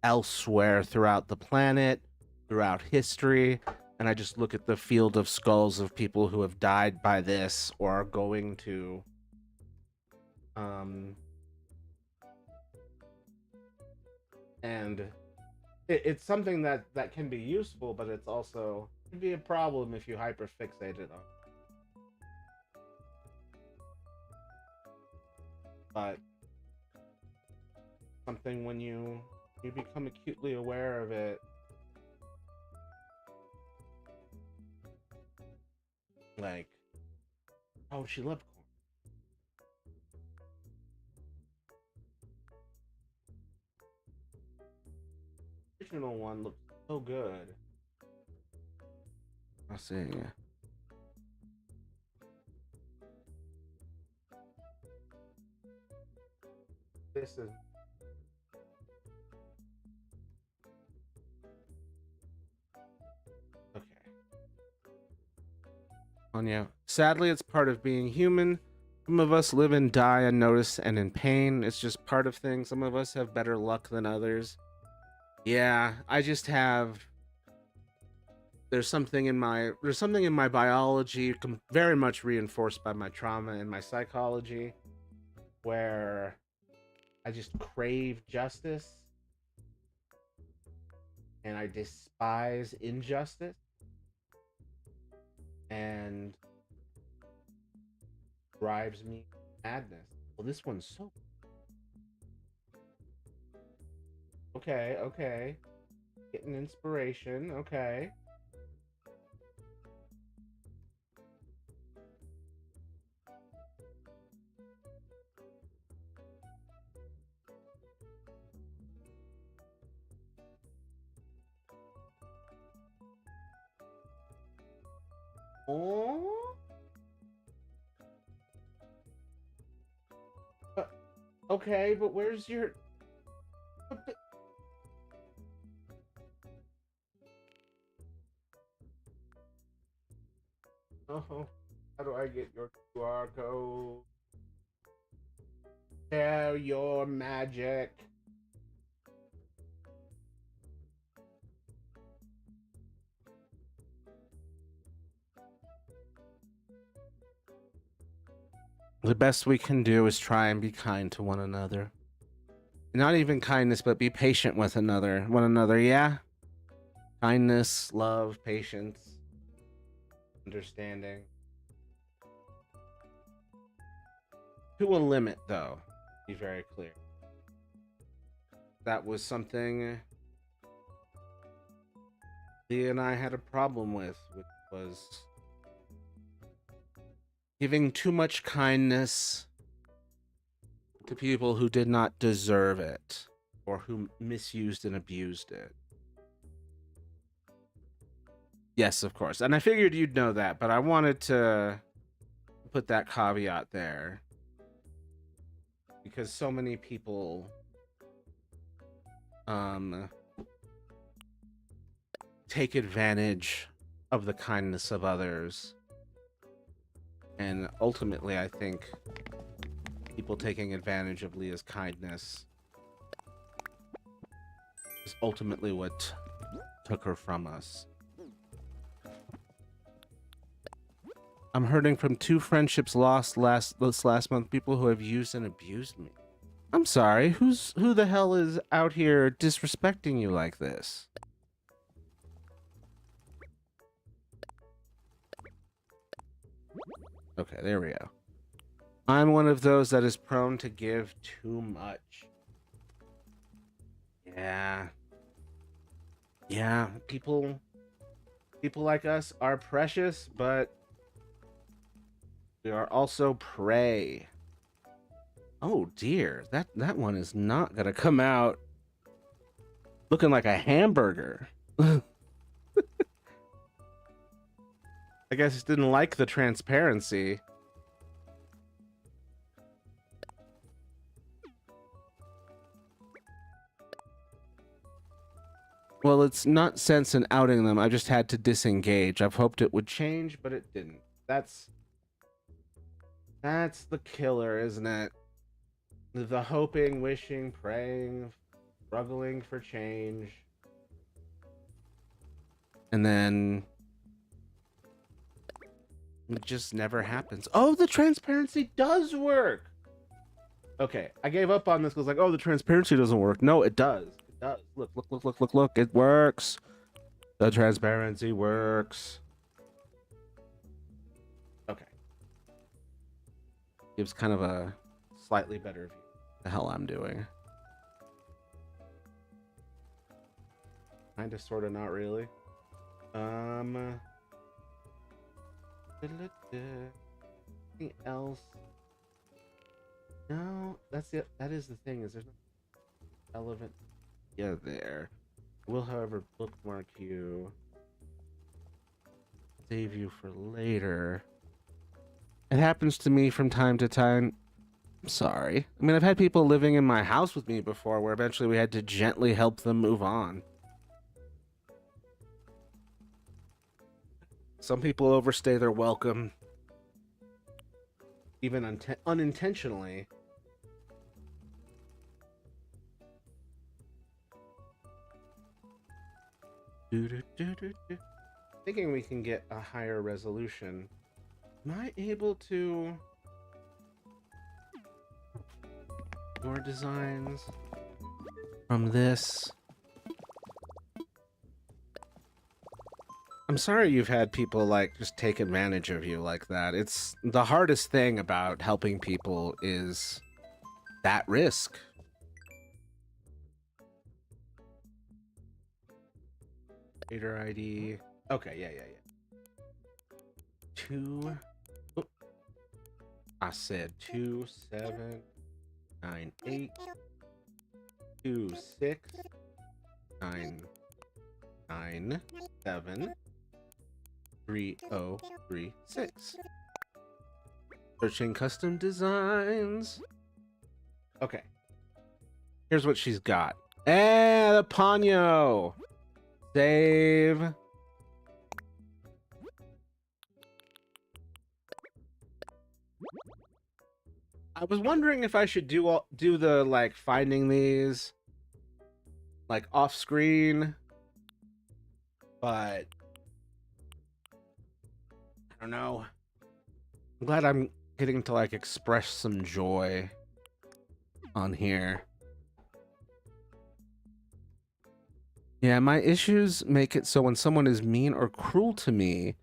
elsewhere throughout the planet, throughout history, and I just look at the field of skulls of people who have died by this or are going to. And it's something that can be useful, but it's also can be a problem if you hyperfixate it on. But something when you become acutely aware of it, like, oh, she loved corn. The original one looks so good. I'll see. This is Anya. Sadly, it's part of being human. Some of us live and die unnoticed and in pain. It's just part of things. Some of us have better luck than others. Yeah, I just have. There's something in my biology, very much reinforced by my trauma and my psychology, where I just crave justice and I despise injustice, and drives me madness. Well, this one's so okay. Getting inspiration, okay. Oh. Okay, but where's your... Oh, how do I get your QR code? Share your magic. The best we can do is try and be kind to one another. Not even kindness, but be patient with one another, yeah? Kindness, love, patience, understanding. To a limit, though. Be very clear. That was something Leah and I had a problem with, which was giving too much kindness to people who did not deserve it or who misused and abused it. Yes, of course. And I figured you'd know that, but I wanted to put that caveat there because so many people take advantage of the kindness of others. And ultimately, I think people taking advantage of Leah's kindness is ultimately what took her from us. I'm hurting from 2 friendships lost this last month. People who have used and abused me. I'm sorry. Who the hell is out here disrespecting you like this? Okay, there we go. I'm one of those that is prone to give too much. Yeah. Yeah, people like us are precious, but we are also prey. Oh dear, that one is not gonna come out looking like a hamburger. I guess it didn't like the transparency. Well, it's not sense in outing them. I just had to disengage. I've hoped it would change, but it didn't. That's the killer, isn't it? The hoping, wishing, praying, struggling for change. And then it just never happens. Oh, the transparency does work. Okay, I gave up on this because like, oh, the transparency doesn't work. No, it does. It does. Look. It works. The transparency works. Okay. Gives kind of a slightly better view of the hell I'm doing. Kinda, sorta, not really. Anything else? No, that's it. That is the thing. Is there's no relevant? Yeah, there. Will, however, bookmark you. Save you for later. It happens to me from time to time. I'm sorry. I mean, I've had people living in my house with me before where eventually we had to gently help them move on. Some people overstay their welcome, even unintentionally. Thinking we can get a higher resolution. Am I able to... More designs from this? I'm sorry you've had people like just take advantage of you like that. It's the hardest thing about helping people is that risk. Creator ID. Okay, yeah. 2. Oh, I said 2, 7, 9, 8, 2, 6, 9, 9, 7, 3036. Searching custom designs. Okay. Here's what she's got. The Ponyo. Save. I was wondering if I should do the like finding these like off screen, but I don't know. I'm glad I'm getting to like express some joy on here. Yeah, my issues make it so when someone is mean or cruel to me,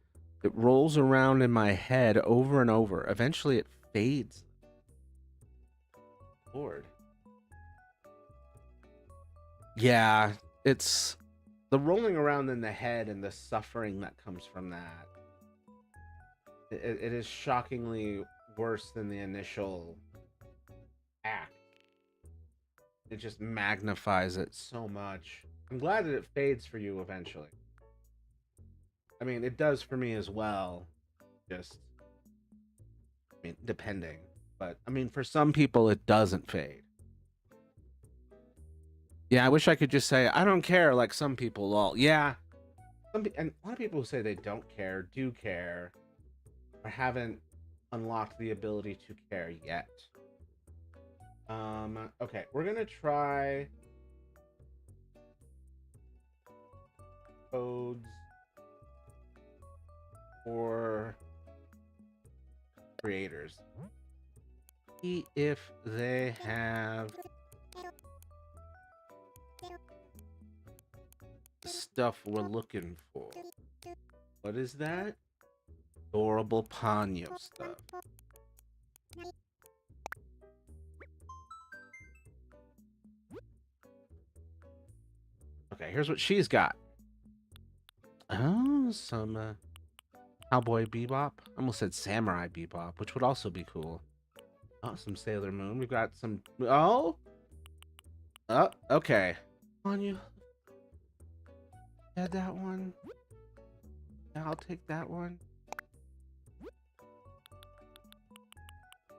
it rolls around in my head over and over. Eventually it fades. Lord. Yeah, it's the rolling around in the head and the suffering that comes from that. It is shockingly worse than the initial act. It just magnifies it so much. I'm glad that it fades for you eventually. I mean, it does for me as well. Just, I mean, depending. But, I mean, for some people, it doesn't fade. Yeah, I wish I could just say, I don't care, like some people all. Yeah. And a lot of people who say they don't care, do care, or haven't unlocked the ability to care yet. Okay, we're gonna try codes for creators. See if they have the stuff we're looking for. What is that? Adorable Ponyo stuff. Okay, here's what she's got. Oh, some Cowboy Bebop. I almost said Samurai Bebop, which would also be cool. Oh, some Sailor Moon. We've got some... Oh! Oh, okay. On you. Yeah, that one. Yeah, I'll take that one.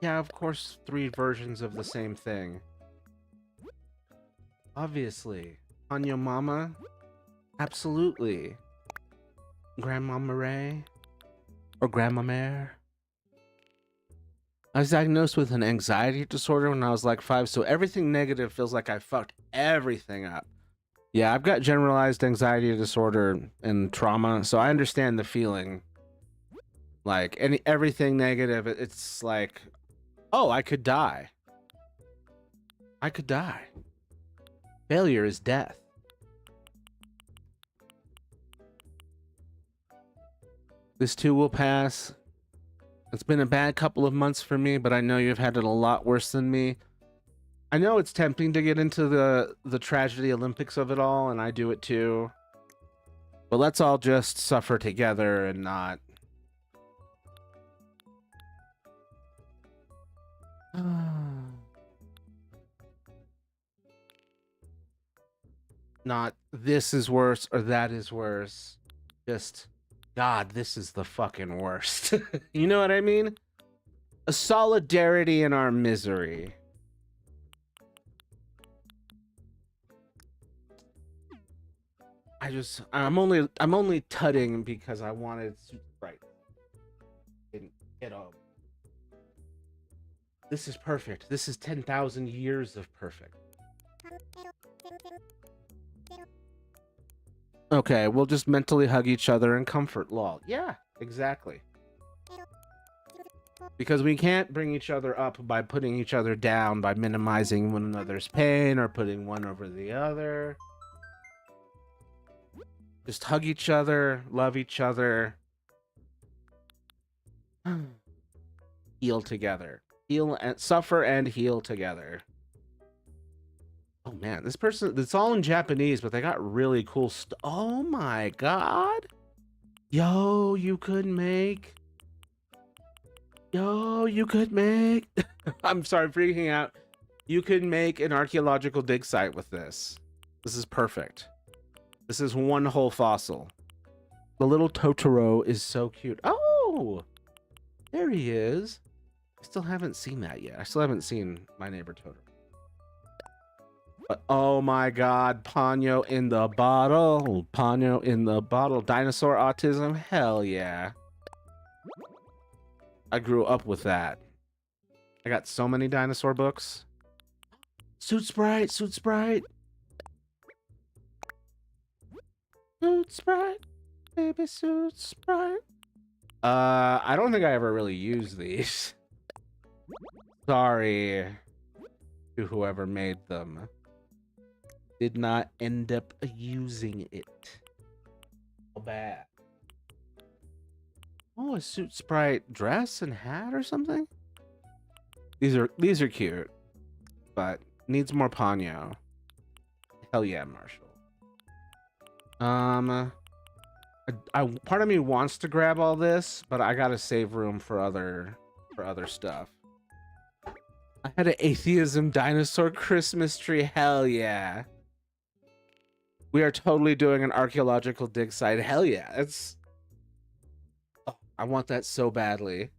Yeah, of course, 3 versions of the same thing. Obviously. Ponyo Mama? Absolutely. Grandma Ray? Or Grandma Mare? I was diagnosed with an anxiety disorder when I was like 5, so everything negative feels like I fucked everything up. Yeah, I've got generalized anxiety disorder and trauma, so I understand the feeling. Like, everything negative, it's like, oh, I could die. I could die. Failure is death. This too will pass. It's been a bad couple of months for me, but I know you've had it a lot worse than me. I know it's tempting to get into the tragedy Olympics of it all, and I do it too. But let's all just suffer together and not... not this is worse or that is worse. Just, God, this is the fucking worst. You know what I mean? A solidarity in our misery. I'm only tutting because I wanted Suit Sprite. Didn't get all. This is perfect. This is 10,000 years of perfect. Okay, we'll just mentally hug each other and comfort. Lol. Yeah, exactly. Because we can't bring each other up by putting each other down, by minimizing one another's pain or putting one over the other. Just hug each other, love each other. Heal together. Heal and suffer and heal together. Oh man, this person, it's all in Japanese, but they got really cool stuff. Oh my god. Yo, you could make. I'm sorry, freaking out. You could make an archaeological dig site with this. This is perfect. This is one whole fossil. The little Totoro is so cute. Oh, there he is. I still haven't seen that yet. I still haven't seen My Neighbor Totoro. But, oh my god, Ponyo in the bottle. Ponyo in the bottle. Dinosaur autism? Hell yeah. I grew up with that. I got so many dinosaur books. Suit Sprite, Suit Sprite. Suit Sprite, baby Suit Sprite. I don't think I ever really used these. Sorry to whoever made them. Did not end up using it. So bad. Oh, a Suit Sprite dress and hat or something? These are cute, but needs more Ponyo. Hell yeah, Marshall. Part of me wants to grab all this, but I gotta save room for other stuff. I had an atheism dinosaur Christmas tree. Hell yeah. We are totally doing an archaeological dig site. Hell yeah. It's. Oh, I want that so badly.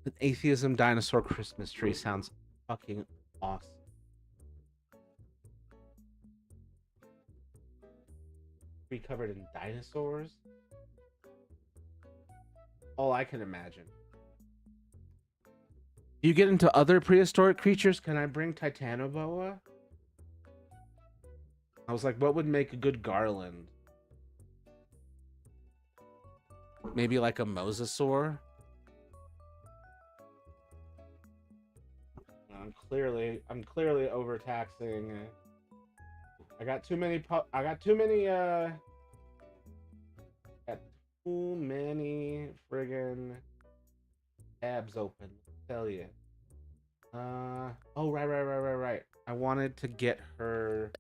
An atheism dinosaur Christmas tree sounds fucking awesome. Tree covered in dinosaurs? All I can imagine. Do you get into other prehistoric creatures? Can I bring Titanoboa? I was like, what would make a good garland? Maybe like a mosasaur? I'm clearly overtaxing. I got too many friggin' tabs open. Tell you. Oh, right. I wanted to get her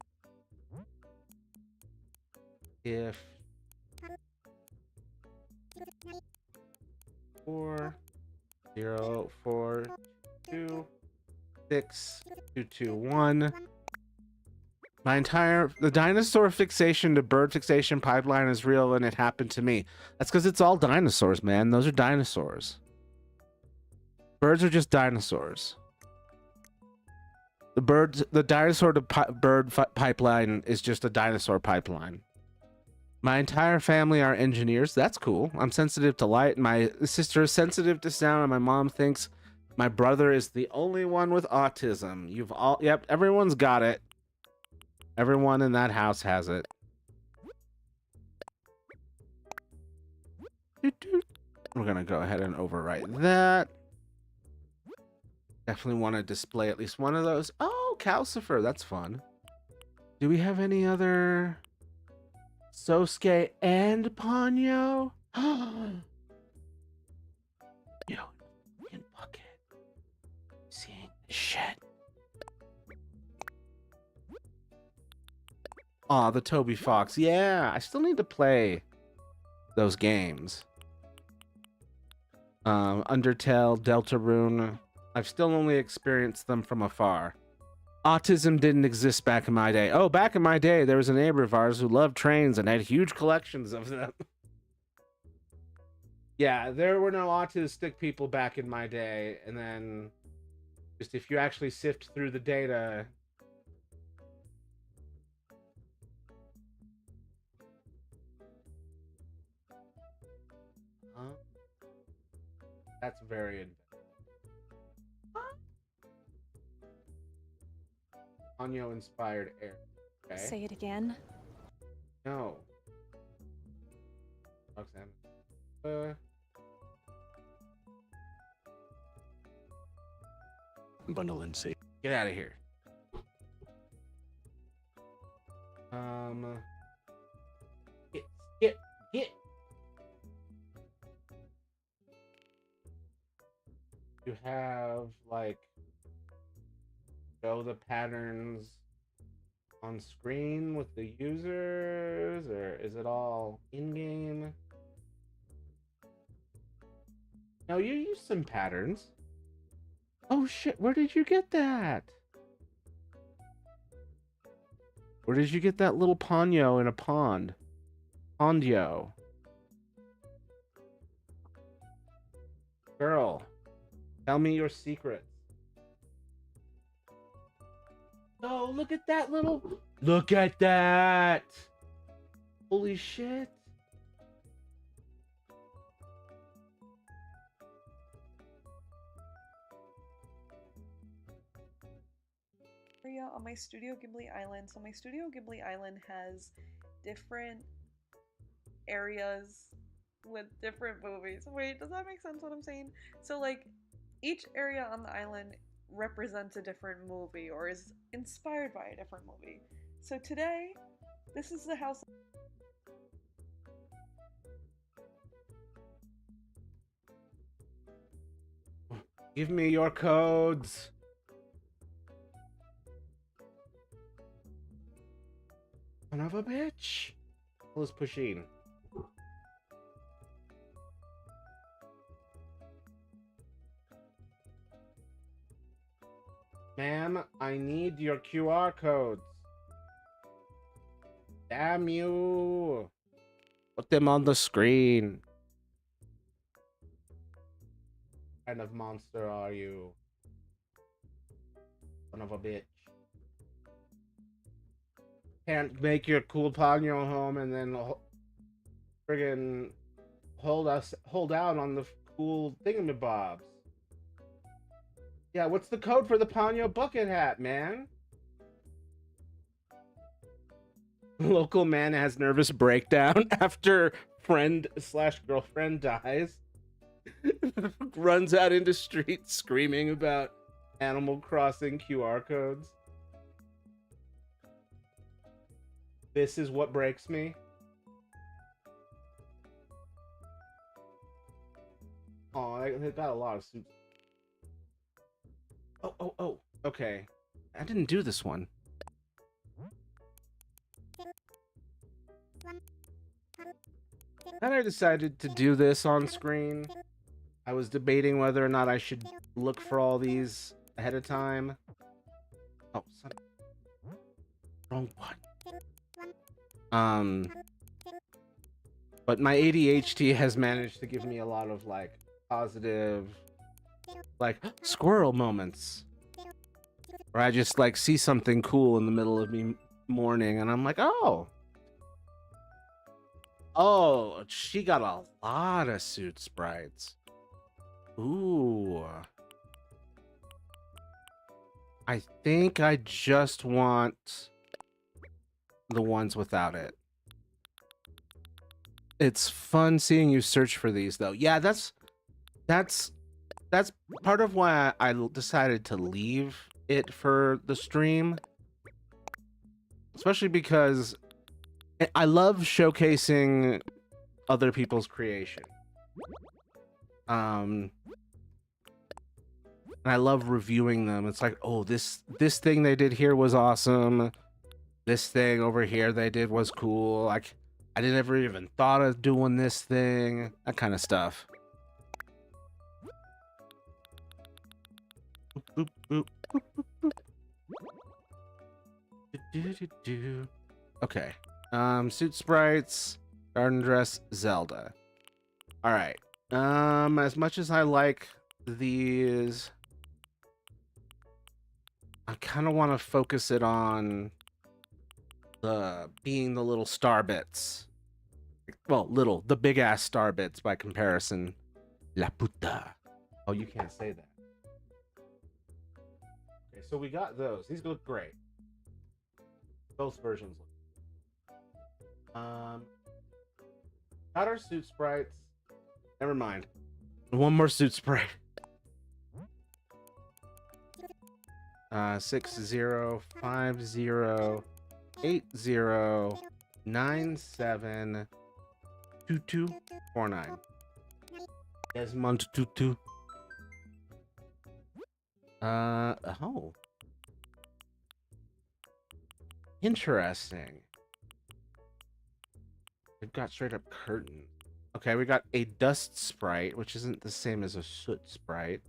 if 404262221. The dinosaur fixation to bird fixation pipeline is real and it happened to me. That's because it's all dinosaurs, man. Those are dinosaurs. Birds are just dinosaurs. The dinosaur to bird pipeline is just a dinosaur pipeline. My entire family are engineers. That's cool. I'm sensitive to light. My sister is sensitive to sound, and my mom thinks my brother is the only one with autism. Yep, everyone's got it. Everyone in that house has it. We're gonna go ahead and overwrite that. Definitely want to display at least one of those. Oh, Calcifer, that's fun. Do we have any other Sosuke and Ponyo? Yo, in bucket. Seeing shit. Aw, the Toby Fox. Yeah, I still need to play those games. Undertale, Deltarune. I've still only experienced them from afar. Autism didn't exist back in my day. Oh, back in my day, there was a neighbor of ours who loved trains and had huge collections of them. Yeah, there were no autistic people back in my day. And then, just if you actually sift through the data... That's very Anyo inspired air. Okay. Say it again. No. Roxanne. Bundle and see. Get out of here. Get. You have like show the patterns on screen with the users, or is it all in game? No, you use some patterns. Oh shit, where did you get that? Where did you get that little Ponyo in a pond? Pondio. Girl, tell me your secrets. Oh, look at that little... Look at that! Holy shit. Area on my Studio Ghibli Island. So my Studio Ghibli Island has different areas with different movies. Wait, does that make sense what I'm saying? So like each area on the island represents a different movie or is inspired by a different movie. So today, this is the house. Give me your codes. Son of a bitch. What was pushing? Ma'am, I need your QR codes. Damn you. Put them on the screen. What kind of monster are you? Son of a bitch. Can't make your cool Ponyo home and then friggin' hold out on the cool thingamabobs. Yeah, what's the code for the Ponyo bucket hat, man? Local man has nervous breakdown after friend/girlfriend dies. Runs out into street screaming about Animal Crossing QR codes. This is what breaks me. Oh, they got a lot of suits. Oh. Okay. I didn't do this one. Then I decided to do this on screen. I was debating whether or not I should look for all these ahead of time. Oh, son. Wrong one. But my ADHD has managed to give me a lot of like positive, like squirrel moments, where I just like see something cool in the middle of me morning, and I'm like, oh, she got a lot of suit sprites. Ooh. I think I just want the ones without it. It's fun seeing you search for these, though. Yeah, that's part of why I decided to leave it for the stream. Especially because I love showcasing other people's creation. And I love reviewing them. It's like, oh, this thing they did here was awesome. This thing over here they did was cool. Like, I didn't ever even thought of doing this thing. That kind of stuff. Boop, boop, boop, boop, boop. Okay. Suit sprites, garden dress, Zelda. All right. As much as I like these, I kind of want to focus it on being the little star bits. Well, little, the big ass star bits by comparison. La puta. Oh, you can't say that. Okay, so we got those. These look great. Both versions look. Got our suit sprites. Never mind. One more suit sprite. 605080972249. Desmond Tutu. Oh. Interesting. We've got straight up curtain. Okay, we got a dust sprite, which isn't the same as a soot sprite.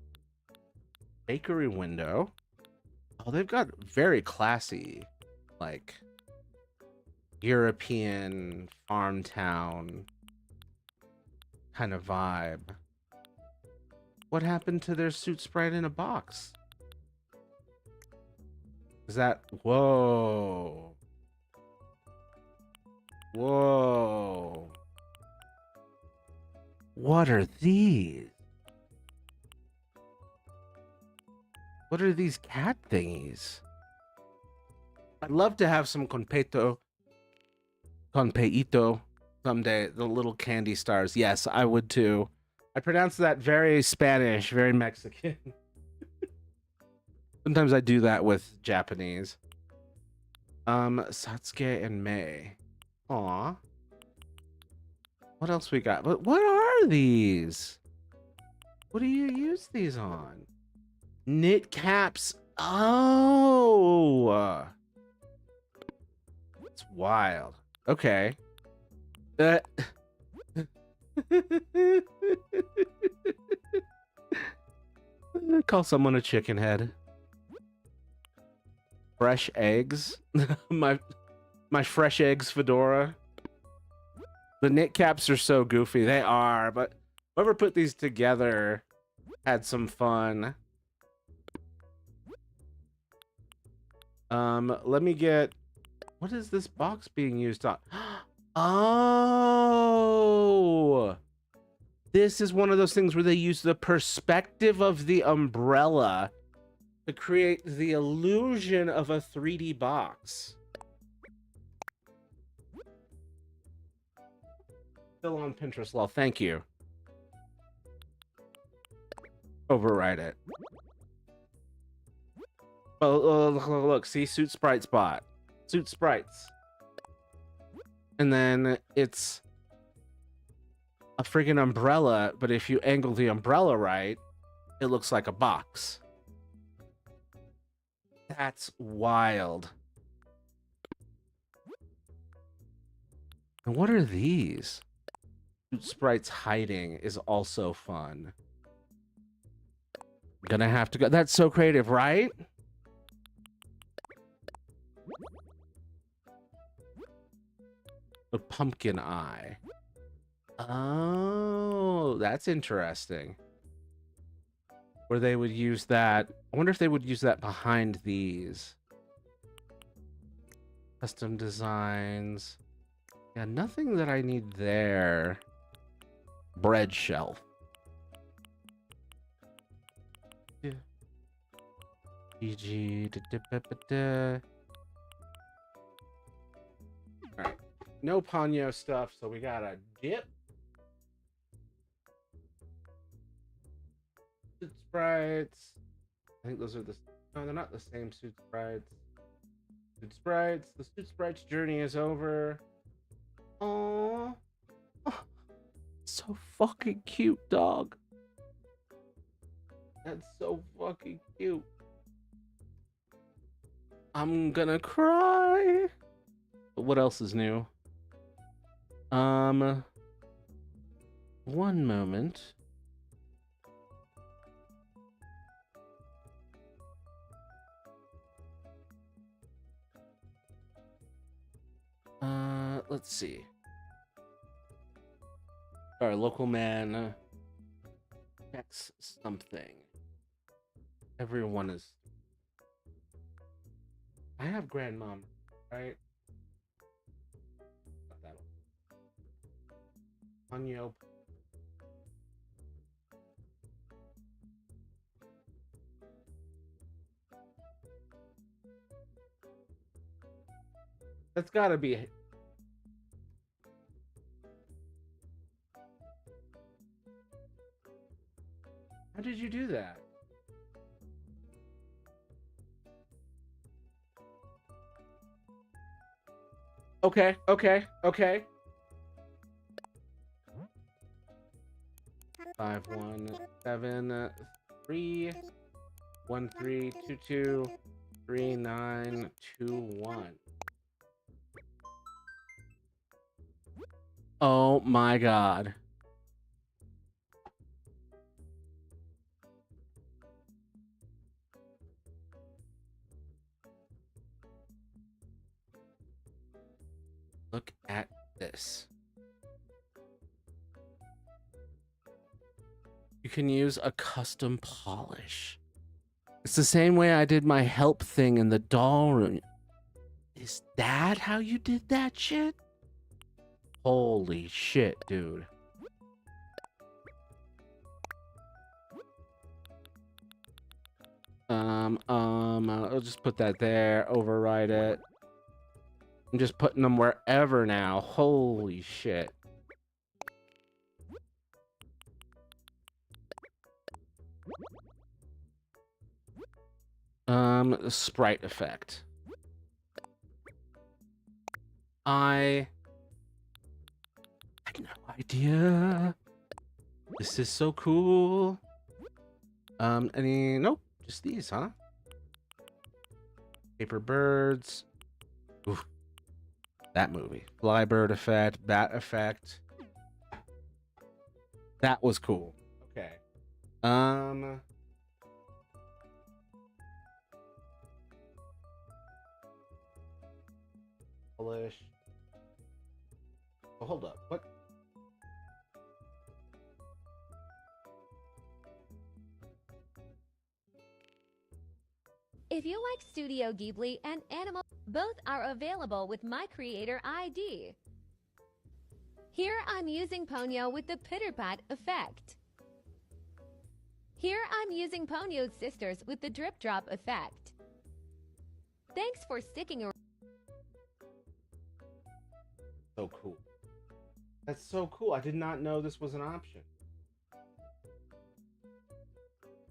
Bakery window. Oh, they've got very classy, like, European farm town kind of vibe. What happened to their suit sprite in a box? Is that... Whoa. Whoa. What are these? What are these cat thingies? I'd love to have some conpeito someday, the little candy stars. Yes, I would too. I pronounce that very Spanish, very Mexican. Sometimes I do that with Japanese. Satsuki and Mei. Aw. What else we got? What are these? What do you use these on? Knit caps. Oh. It's wild. Okay. Call someone a chicken head. Fresh eggs. my fresh eggs fedora. The knit caps are so goofy. They are, but whoever put these together had some fun. Let me get... What is this box being used on? Oh! This is one of those things where they use the perspective of the umbrella to create the illusion of a 3D box. Still on Pinterest, lol. Thank you. Override it. Oh, look, see, suit sprite spot. Suit sprites. And then it's a friggin' umbrella, but if you angle the umbrella right, it looks like a box. That's wild. And what are these? Suit sprites hiding is also fun. Gonna have to go. That's so creative, right? The pumpkin eye. Oh, that's interesting. Where they would use that. I wonder if they would use that behind these. Custom designs. Yeah, nothing that I need there. Bread shelf. Yeah. GG. Alright. No Ponyo stuff, so we got a dip. Suit sprites. I think those are the... No, they're not the same suit sprites. Suit sprites. The suit sprites journey is over. Aww. Oh, so fucking cute, dog. That's so fucking cute. I'm gonna cry. What else is new? One moment. Let's see. Our local man checks something. Everyone is... I have grandmom, right? Not that one. Ponyo. That's gotta be. How did you do that? Okay, okay, okay. 517-3-1322-3921. Oh my god. Look at this. You can use a custom polish. It's the same way I did my help thing in the doll room. Is that how you did that shit? Holy shit, dude. I'll just put that there, override it. I'm just putting them wherever now. Holy shit. Sprite effect. I had no idea. This is so cool. Nope, just these, huh? Paper birds. Oof. That movie. Flybird effect, bat effect. That was cool. Okay. Polish. Oh, hold up. What? If you like Studio Ghibli and Animal, both are available with my creator ID. Here I'm using Ponyo with the Pitter Pat effect. Here I'm using Ponyo's sisters with the Drip Drop effect. Thanks for sticking around. So cool. That's so cool. I did not know this was an option.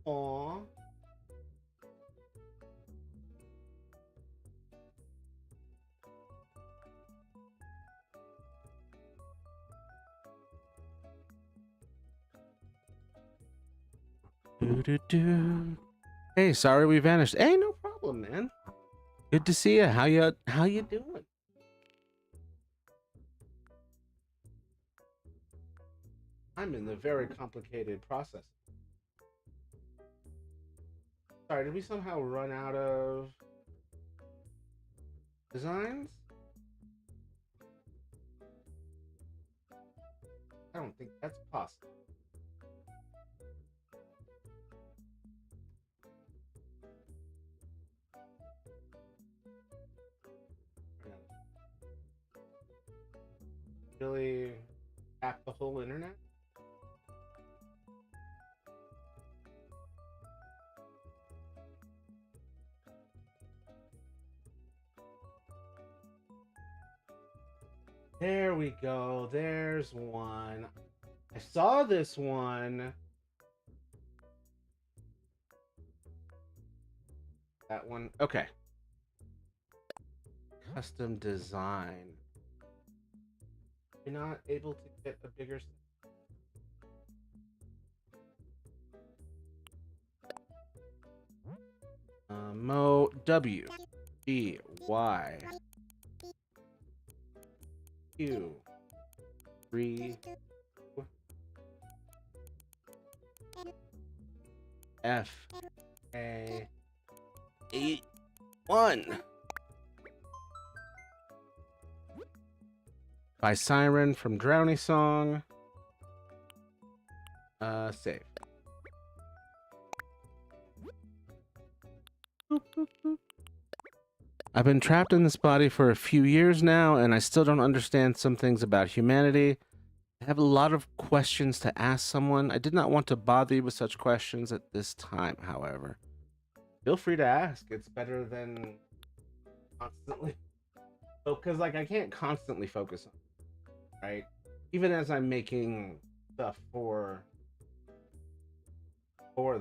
Aww. Doo-doo-doo. Hey, sorry we vanished. Hey, no problem, man. Good to see you. How you doing? I'm in the very complicated process. Sorry, did we somehow run out of designs? I don't think that's possible. Really tap the whole internet? There we go. There's one. I saw this one. That one. Okay. Custom design. You're not able to get a bigger. Mo W G Y Q 3 F A 8 1 by Siren from Drowny Song. Save. I've been trapped in this body for a few years now, and I still don't understand some things about humanity. I have a lot of questions to ask someone. I did not want to bother you with such questions at this time, however. Feel free to ask. It's better than constantly. So, because, like, I can't constantly focus on it, right? Even as I'm making stuff for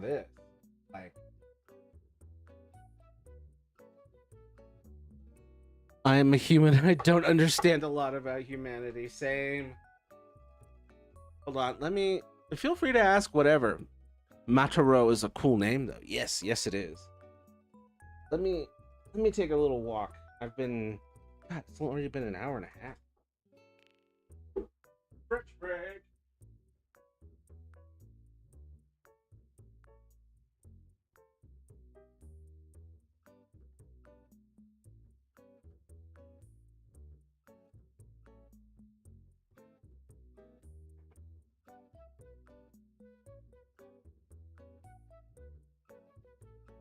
this. Like, I am a human. I don't understand a lot about humanity. Same. Hold on. Let me. Feel free to ask whatever. Mataro is a cool name, though. Yes, yes, it is. Let me take a little walk. I've been. God, it's already been an hour and a half. Break.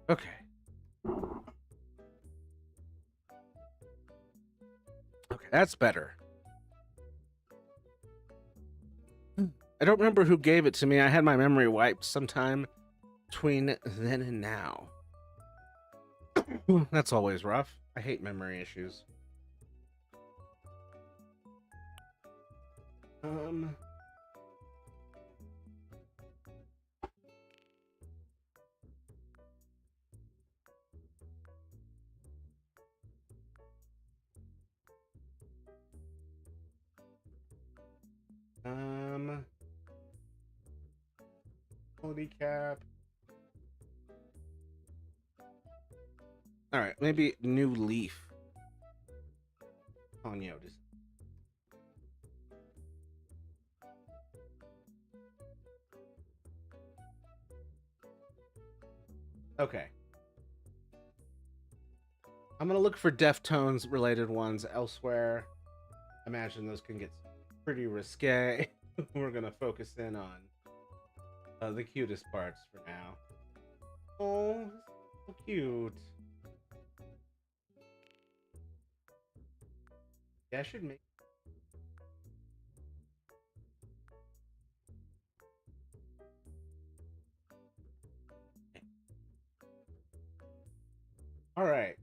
Okay. Okay, that's better. I don't remember who gave it to me. I had my memory wiped sometime between then and now. That's always rough. I hate memory issues. Um. Um. Quality cap. All right, maybe new leaf. On Yoda. Okay. I'm gonna look for Deftones related ones elsewhere. Imagine those can get pretty risque. We're gonna focus in on the cutest parts for now. Oh, so cute. Yeah, I should make. All right.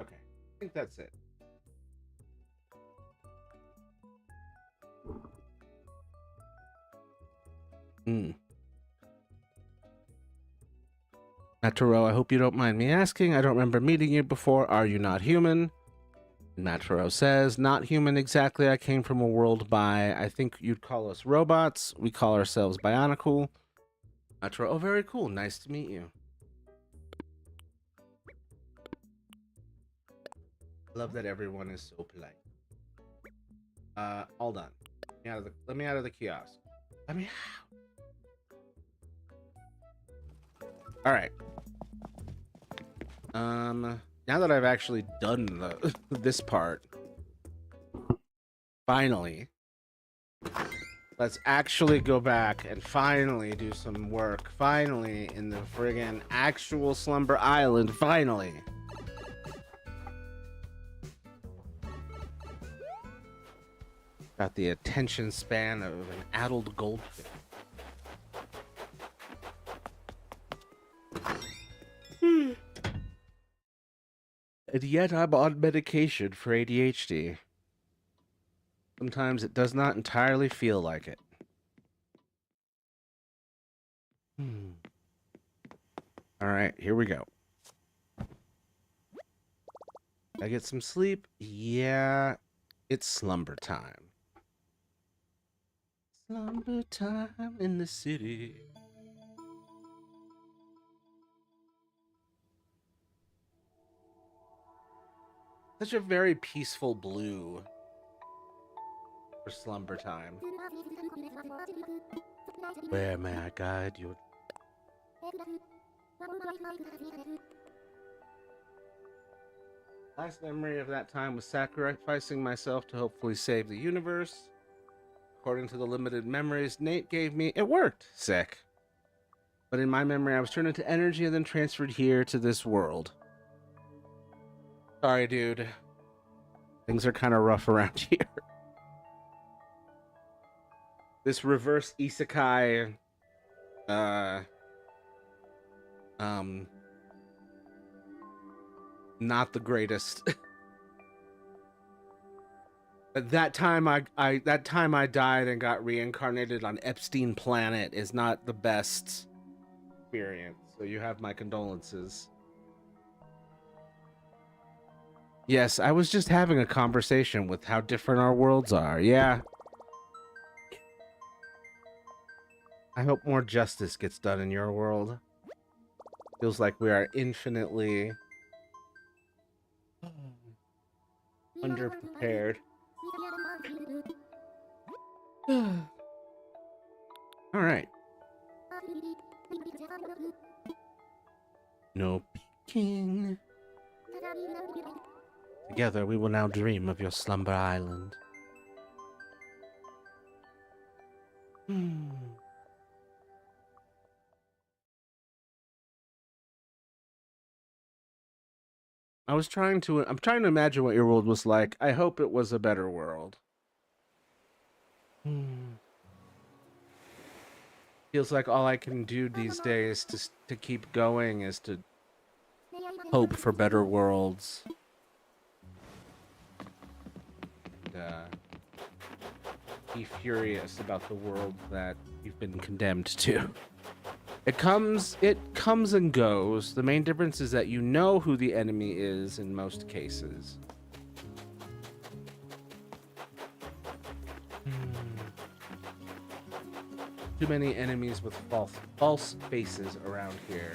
Okay. I think that's it. Hmm. Mataro, I hope you don't mind me asking. I don't remember meeting you before. Are you not human? Mataro says, not human exactly. I came from a world by, I think you'd call us robots. We call ourselves Bionicle. Mataro, oh, very cool. Nice to meet you. Love that everyone is so polite. All done. Let me out of the kiosk. Let me out. All right. Now that I've actually done this part, finally, let's actually go back and finally do some work. Finally, in the friggin' actual Slumber Island. Finally. Got the attention span of an addled goldfish. And yet I'm on medication for ADHD. Sometimes it does not entirely feel like it. All right, here we go. I get some sleep? Yeah, it's slumber time. Slumber time in the city. Such a very peaceful blue for slumber time. Where may I guide you? Last memory of that time was sacrificing myself to hopefully save the universe. According to the limited memories Nate gave me, it worked. Sick. But in my memory, I was turned into energy and then transferred here to this world. Sorry, dude. Things are kind of rough around here. This reverse isekai, uh, not the greatest. But that time I died and got reincarnated on Epstein Planet is not the best experience. So you have my condolences. Yes, I was just having a conversation with how different our worlds are. Yeah. I hope more justice gets done in your world. Feels like we are infinitely underprepared. All right. No peeking. Together we will now dream of your slumber island. I'm trying to imagine what your world was like. I hope it was a better world. Feels like all I can do these days to keep going is to hope for better worlds. And, be furious about the world that you've been condemned to. It comes and goes. The main difference is that you know who the enemy is in most cases. Too many enemies with false faces around here.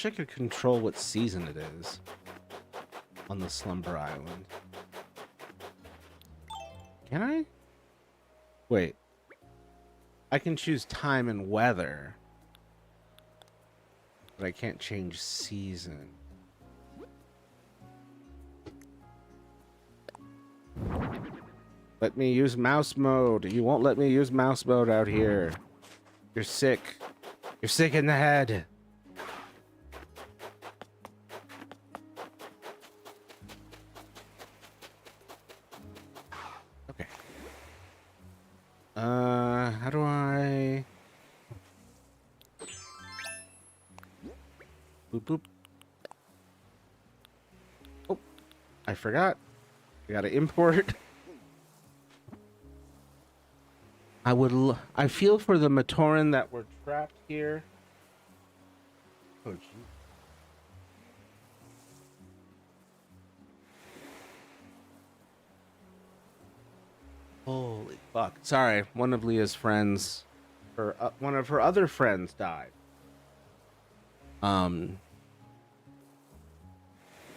I could control what season it is on the Slumber Island. Can I? Wait. I can choose time and weather, but I can't change season. Let me use mouse mode. You won't let me use mouse mode out here. You're sick. You're sick in the head. Okay. How do I... Boop, boop. Oh, I forgot. I gotta import. I feel for the Matoran that were trapped here. Oh, gee. Holy fuck. Sorry, one of Leah's friends, one of her other friends died.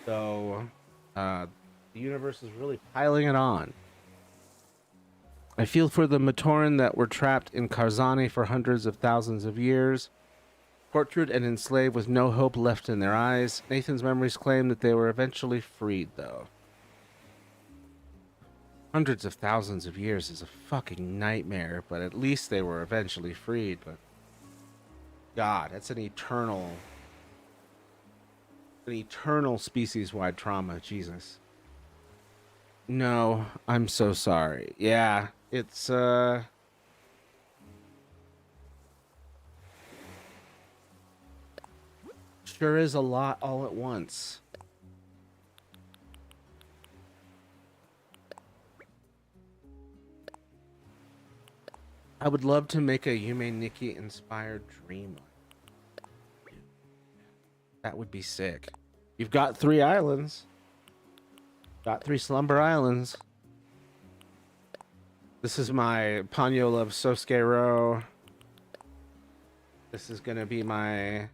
So, the universe is really piling it on. I feel for the Matoran that were trapped in Karzani for hundreds of thousands of years, tortured and enslaved with no hope left in their eyes. Nathan's memories claim that they were eventually freed, though. Hundreds of thousands of years is a fucking nightmare, but at least they were eventually freed. But God, that's an eternal species-wide trauma. Jesus. No, I'm so sorry. Yeah, it's sure is a lot all at once. I would love to make a Yume Nikki inspired dream. That would be sick. You've got 3 islands. Got 3 slumber islands. This is my Ponyo Love Sosuke row. This is gonna be my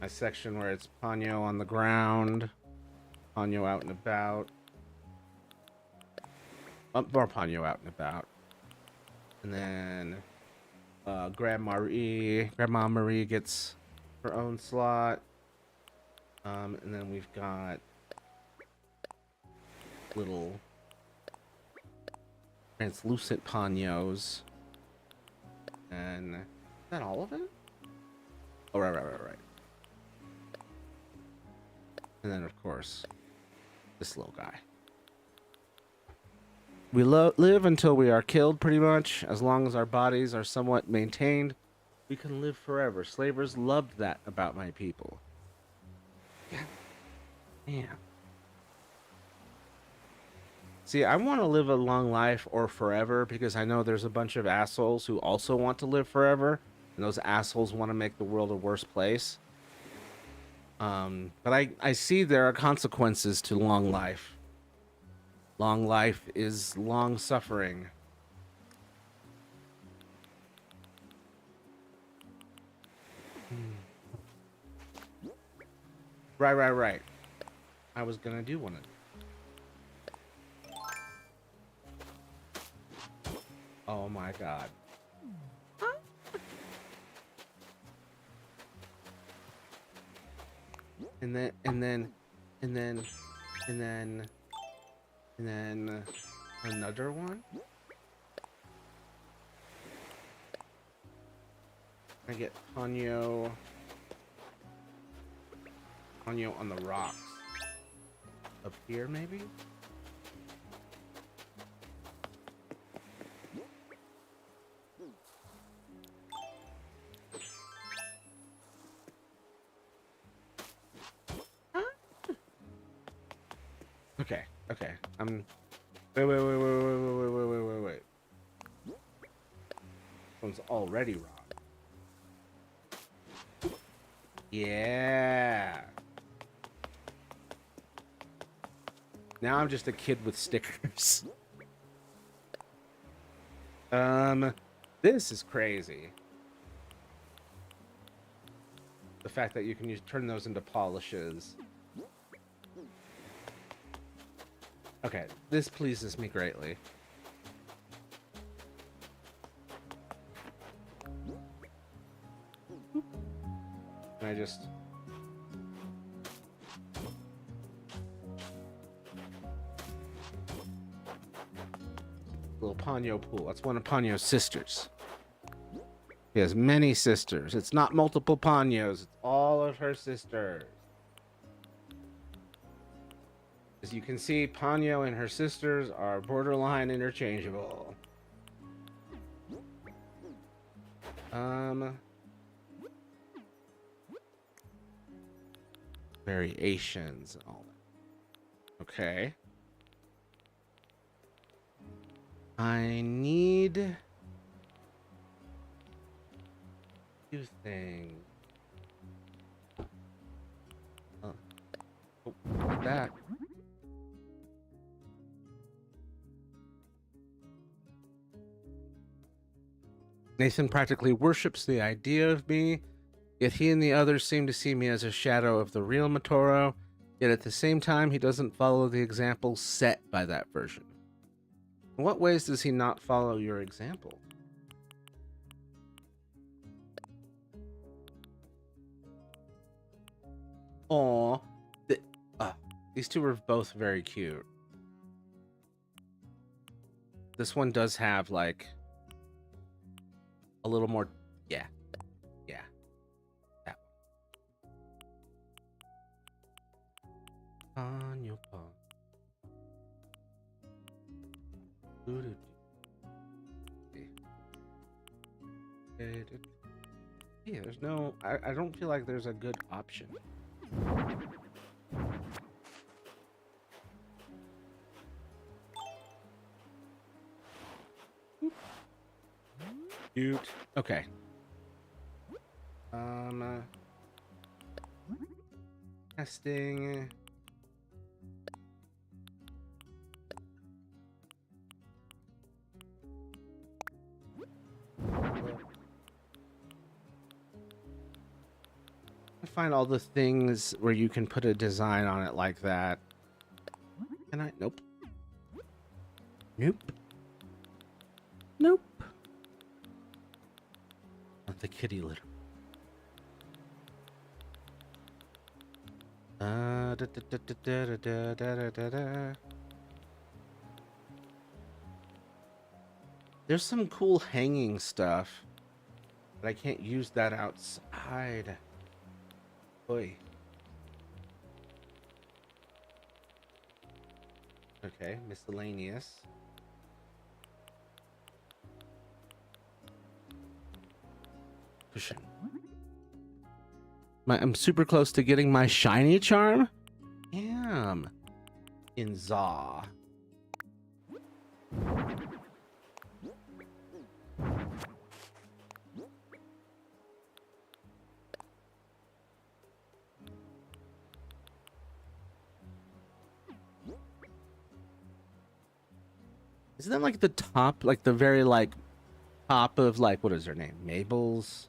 section where it's Ponyo on the ground. Ponyo out and about. More Ponyo out and about. And then Grandma Marie gets her own slot. And then we've got little translucent Ponyos. And is that all of it? Oh, right. And then, of course, this little guy. We live until we are killed, pretty much. As long as our bodies are somewhat maintained, we can live forever. Slavers loved that about my people. Yeah. Man. See, I want to live a long life or forever because I know there's a bunch of assholes who also want to live forever. And those assholes want to make the world a worse place. But I see there are consequences to long life. Long life is long suffering. Right. I was gonna do one of them. Oh my god. And then another one. I get Ponyo on the rocks. Up here, maybe? Okay. Wait. This one's already rock. Yeah. Now I'm just a kid with stickers. This is crazy. The fact that you can turn those into polishes. Okay, this pleases me greatly. And I just... Little Ponyo pool. That's one of Ponyo's sisters. He has many sisters. It's not multiple Ponyos. It's all of her sisters. As you can see, Ponyo and her sisters are borderline interchangeable. Variations and all that. Okay. I need... two things. Oh, that. Nathan practically worships the idea of me, yet he and the others seem to see me as a shadow of the real Matoro, yet at the same time he doesn't follow the example set by that version. In what ways does he not follow your example? Aw, these two are both very cute. This one does have like a little more, yeah, that one. On your paw. Yeah, there's no, I don't feel like there's a good option. Cute. Okay. Testing. I find all the things where you can put a design on it like that. Nope. Nope. Nope. Not the kitty litter. Da, da, da, da, da, da, da, da. There's some cool hanging stuff, but I can't use that outside. Oi. Okay, miscellaneous. Cushion. I'm super close to getting my shiny charm. Damn. In Zaw. Isn't that like the top, like the very like top of like, what is her name? Mabel's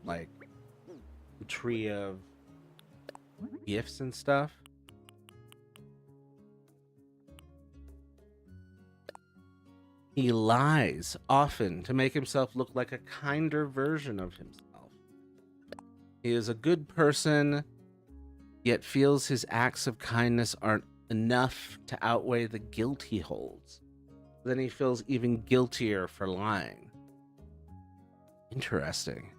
like tree of gifts and stuff. He lies often to make himself look like a kinder version of himself. He is a good person, yet feels his acts of kindness aren't enough to outweigh the guilt he holds. Then he feels even guiltier for lying. Interesting.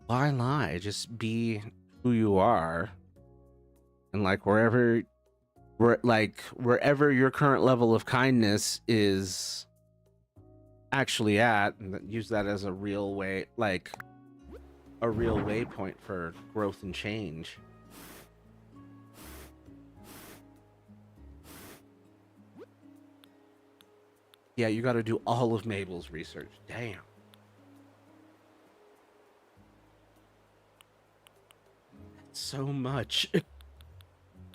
Why lie? Just be who you are. And like wherever your current level of kindness is actually at, and use that as a real way, like a real waypoint for growth and change. Yeah, you got to do all of Mabel's research. Damn. That's so much.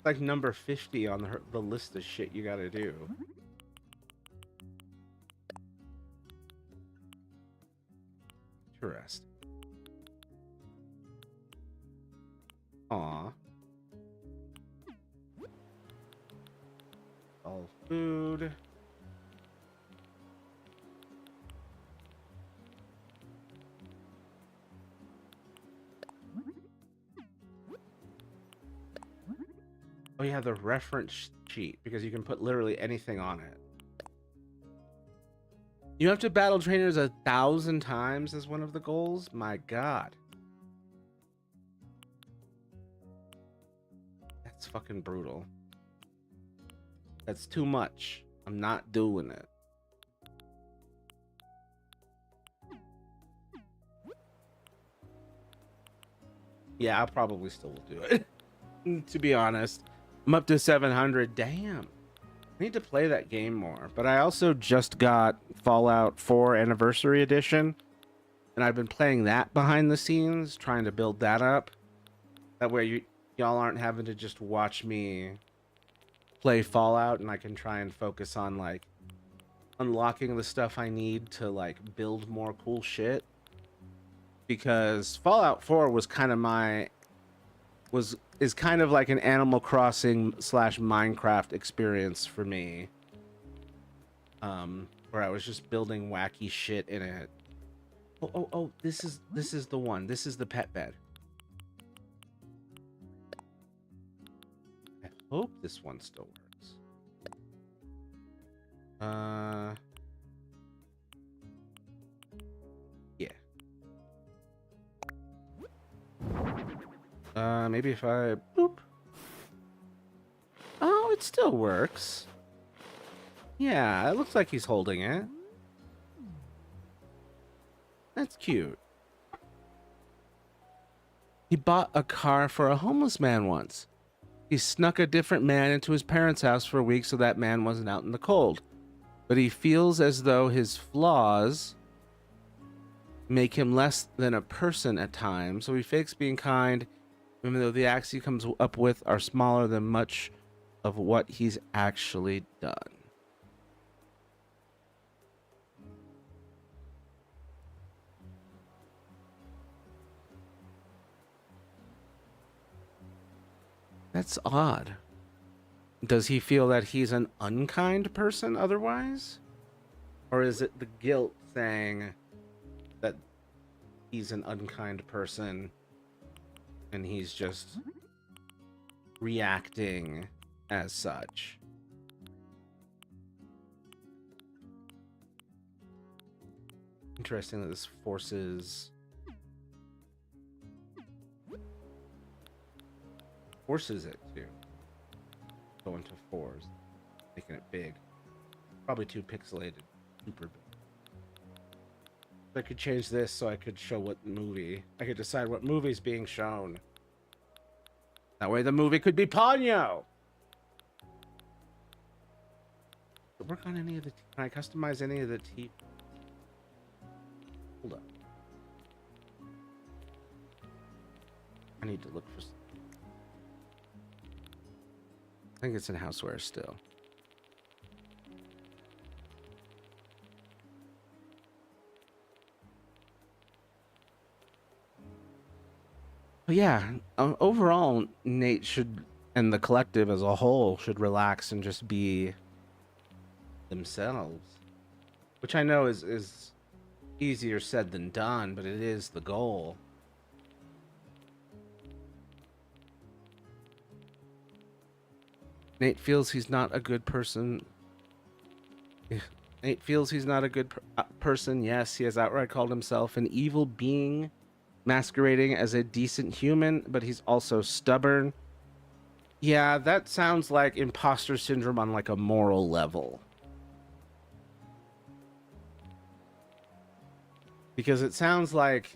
Like number 50 on the list of shit you got to do. Interesting. Aw. All food. Oh yeah, the reference sheet, because you can put literally anything on it. You have to battle trainers 1,000 times as one of the goals? My god. That's fucking brutal. That's too much. I'm not doing it. Yeah, I probably still will do it. To be honest. I'm up to 700. Damn. I need to play that game more. But I also just got Fallout 4 Anniversary Edition. And I've been playing that behind the scenes, trying to build that up. That way y'all aren't having to just watch me play Fallout, and I can try and focus on like unlocking the stuff I need to like build more cool shit. Because Fallout 4 was kind of is kind of like an Animal Crossing / Minecraft experience for me. Where I was just building wacky shit in it. Oh, this is the one. This is the pet bed. I hope this one still works. Yeah. Maybe if I boop. Oh, it still works. Yeah, it looks like he's holding it. That's cute. He bought a car for a homeless man once. He snuck a different man into his parents' house for a week so that man wasn't out in the cold. But he feels as though his flaws make him less than a person at times, so he fakes being kind, even though the acts he comes up with are smaller than much of what he's actually done. That's odd. Does he feel that he's an unkind person otherwise? Or is it the guilt saying that he's an unkind person and he's just reacting as such? Interesting that this forces it to go into 4s, making it big. Probably too pixelated, super big. I could change this so I could show what movie. I could decide what movie's being shown. That way the movie could be Ponyo! Work on any of the... Can I customize any of the teeth? Hold up. I need to look for... I think it's in houseware still. But yeah, overall, Nate should, and the collective as a whole, should relax and just be themselves. Which I know is easier said than done, but it is the goal. Nate feels he's not a good person. Nate feels he's not a good person. Yes, he has outright called himself an evil being, masquerading as a decent human, but he's also stubborn. Yeah, that sounds like imposter syndrome on like a moral level. Because it sounds like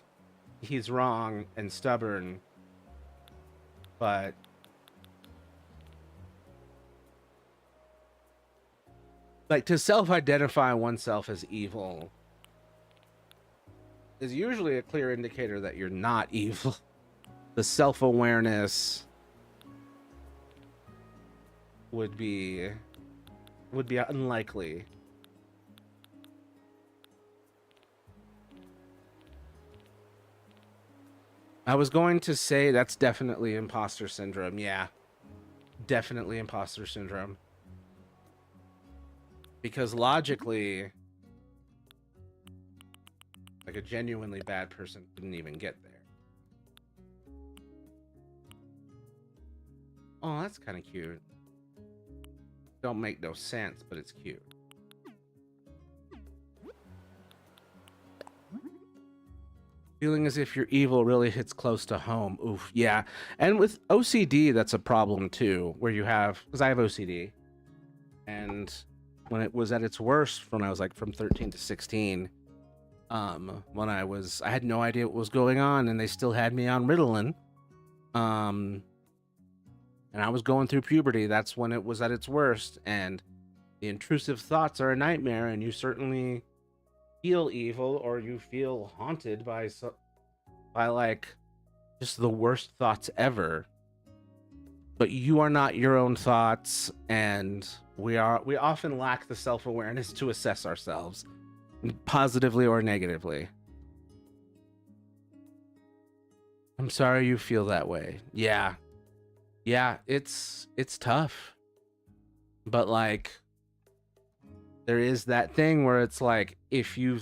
he's wrong and stubborn, but like to self-identify oneself as evil is usually a clear indicator that you're not evil. The self-awareness would be unlikely. I was going to say that's definitely imposter syndrome. Yeah, definitely imposter syndrome. Because logically, like a genuinely bad person didn't even get there. Oh, that's kind of cute. Don't make no sense, but it's cute. Feeling as if you're evil really hits close to home. Oof, yeah. And with OCD, that's a problem too, where you have, because I have OCD, and when it was at its worst, when I was like from 13 to 16, when I had no idea what was going on, and they still had me on Ritalin, and I was going through puberty. That's when it was at its worst, and the intrusive thoughts are a nightmare, and you certainly feel evil, or you feel haunted by like just the worst thoughts ever. But you are not your own thoughts, and we often lack the self-awareness to assess ourselves, positively or negatively. I'm sorry you feel that way. Yeah, it's tough, but like there is that thing where it's like, if you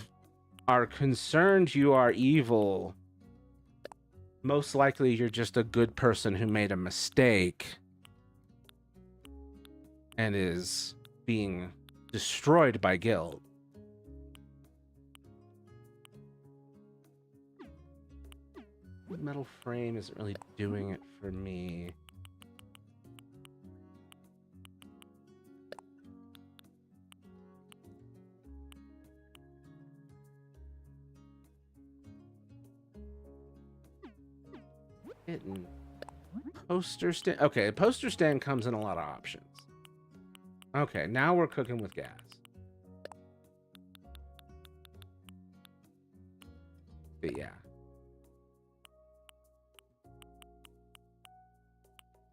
are concerned you are evil, most likely you're just a good person who made a mistake and is being destroyed by guilt. Metal frame isn't really doing it for me. Hidden poster stand. Okay, poster stand comes in a lot of options. Okay, now we're cooking with gas. But yeah.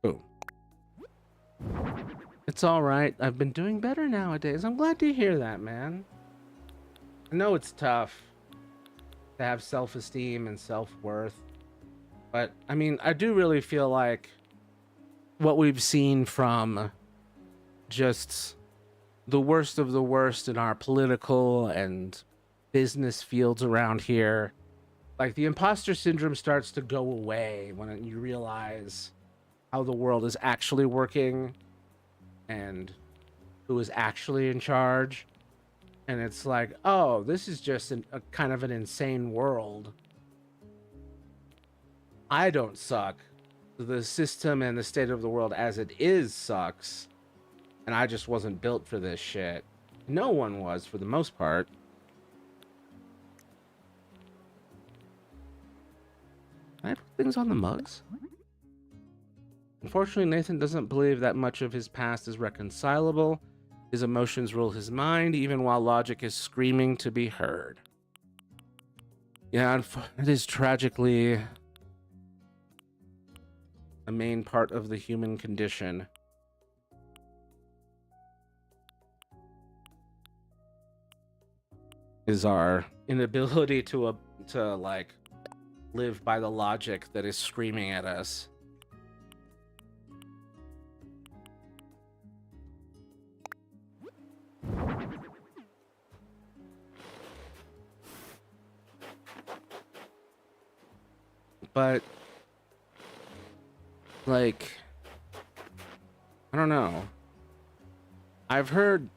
Boom. It's all right. I've been doing better nowadays. I'm glad to hear that, man. I know it's tough to have self-esteem and self-worth. But, I mean, I do really feel like what we've seen from just the worst of the worst in our political and business fields around here. Like, the imposter syndrome starts to go away when you realize how the world is actually working and who is actually in charge. And it's like, oh, this is just a kind of an insane world. I don't suck. The system and the state of the world as it is sucks. And I just wasn't built for this shit. No one was, for the most part. Can I put things on the mugs? Unfortunately, Nathan doesn't believe that much of his past is reconcilable. His emotions rule his mind, even while logic is screaming to be heard. Yeah, it is tragically a main part of the human condition. Is our inability to like live by the logic that is screaming at us. But like, I don't know. I've heard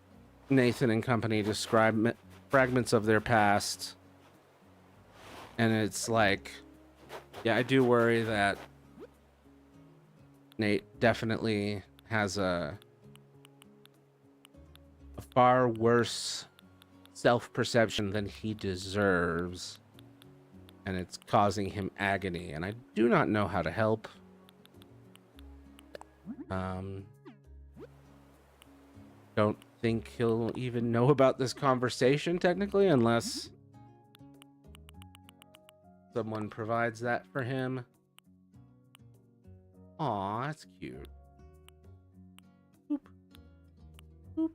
Nathan and company describe fragments of their past, and it's like, yeah, I do worry that Nate definitely has a far worse self-perception than he deserves, and it's causing him agony, and I do not know how to help. Don't think he'll even know about this conversation technically, unless someone provides that for him. Aw, that's cute. Boop. Boop.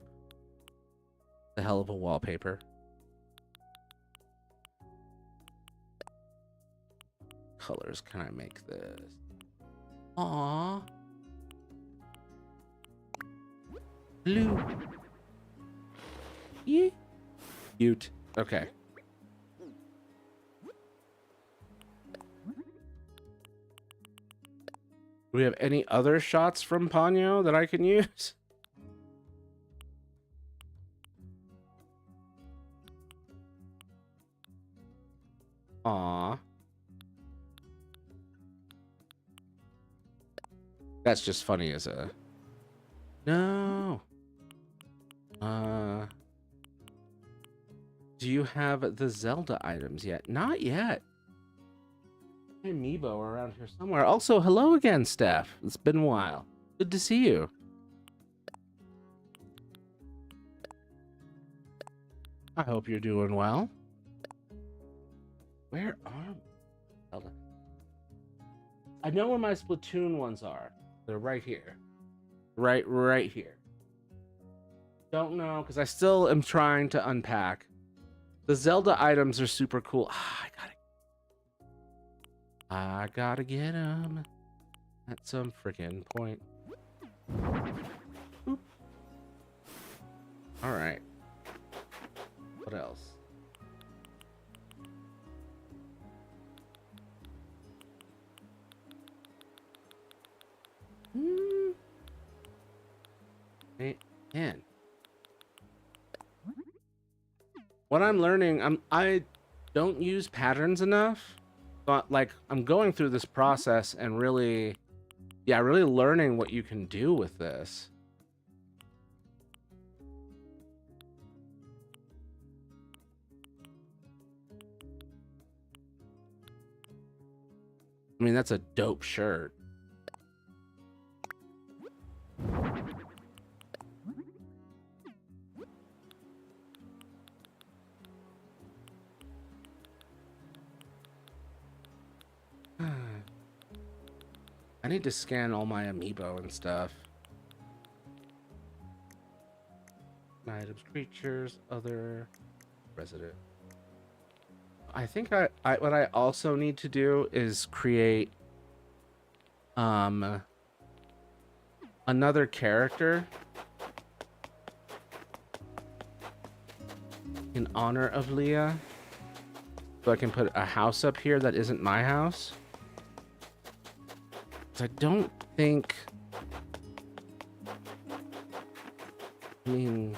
The hell of a wallpaper. Colors can I make this? Aw. Blue. Yeah. Cute. Okay. Do we have any other shots from Ponyo that I can use? Aw. That's just funny as a... No. Do you have the Zelda items yet? Not yet. Amiibo around here somewhere. Also, hello again, Steph. It's been a while. Good to see you. I hope you're doing well. Where are Zelda? I know where my Splatoon ones are. They're right here. Right here. Don't know, because I still am trying to unpack. The Zelda items are super cool. I gotta get them at some freaking point. Boop. All right. What else? Man. What I'm learning, I don't use patterns enough. But like, I'm going through this process and really learning what you can do with this. I mean, that's a dope shirt. I need to scan all my amiibo and stuff. Items, creatures, other, resident. I think what I also need to do is create another character in honor of Leah. So I can put a house up here that isn't my house. 'Cause I don't think... I mean,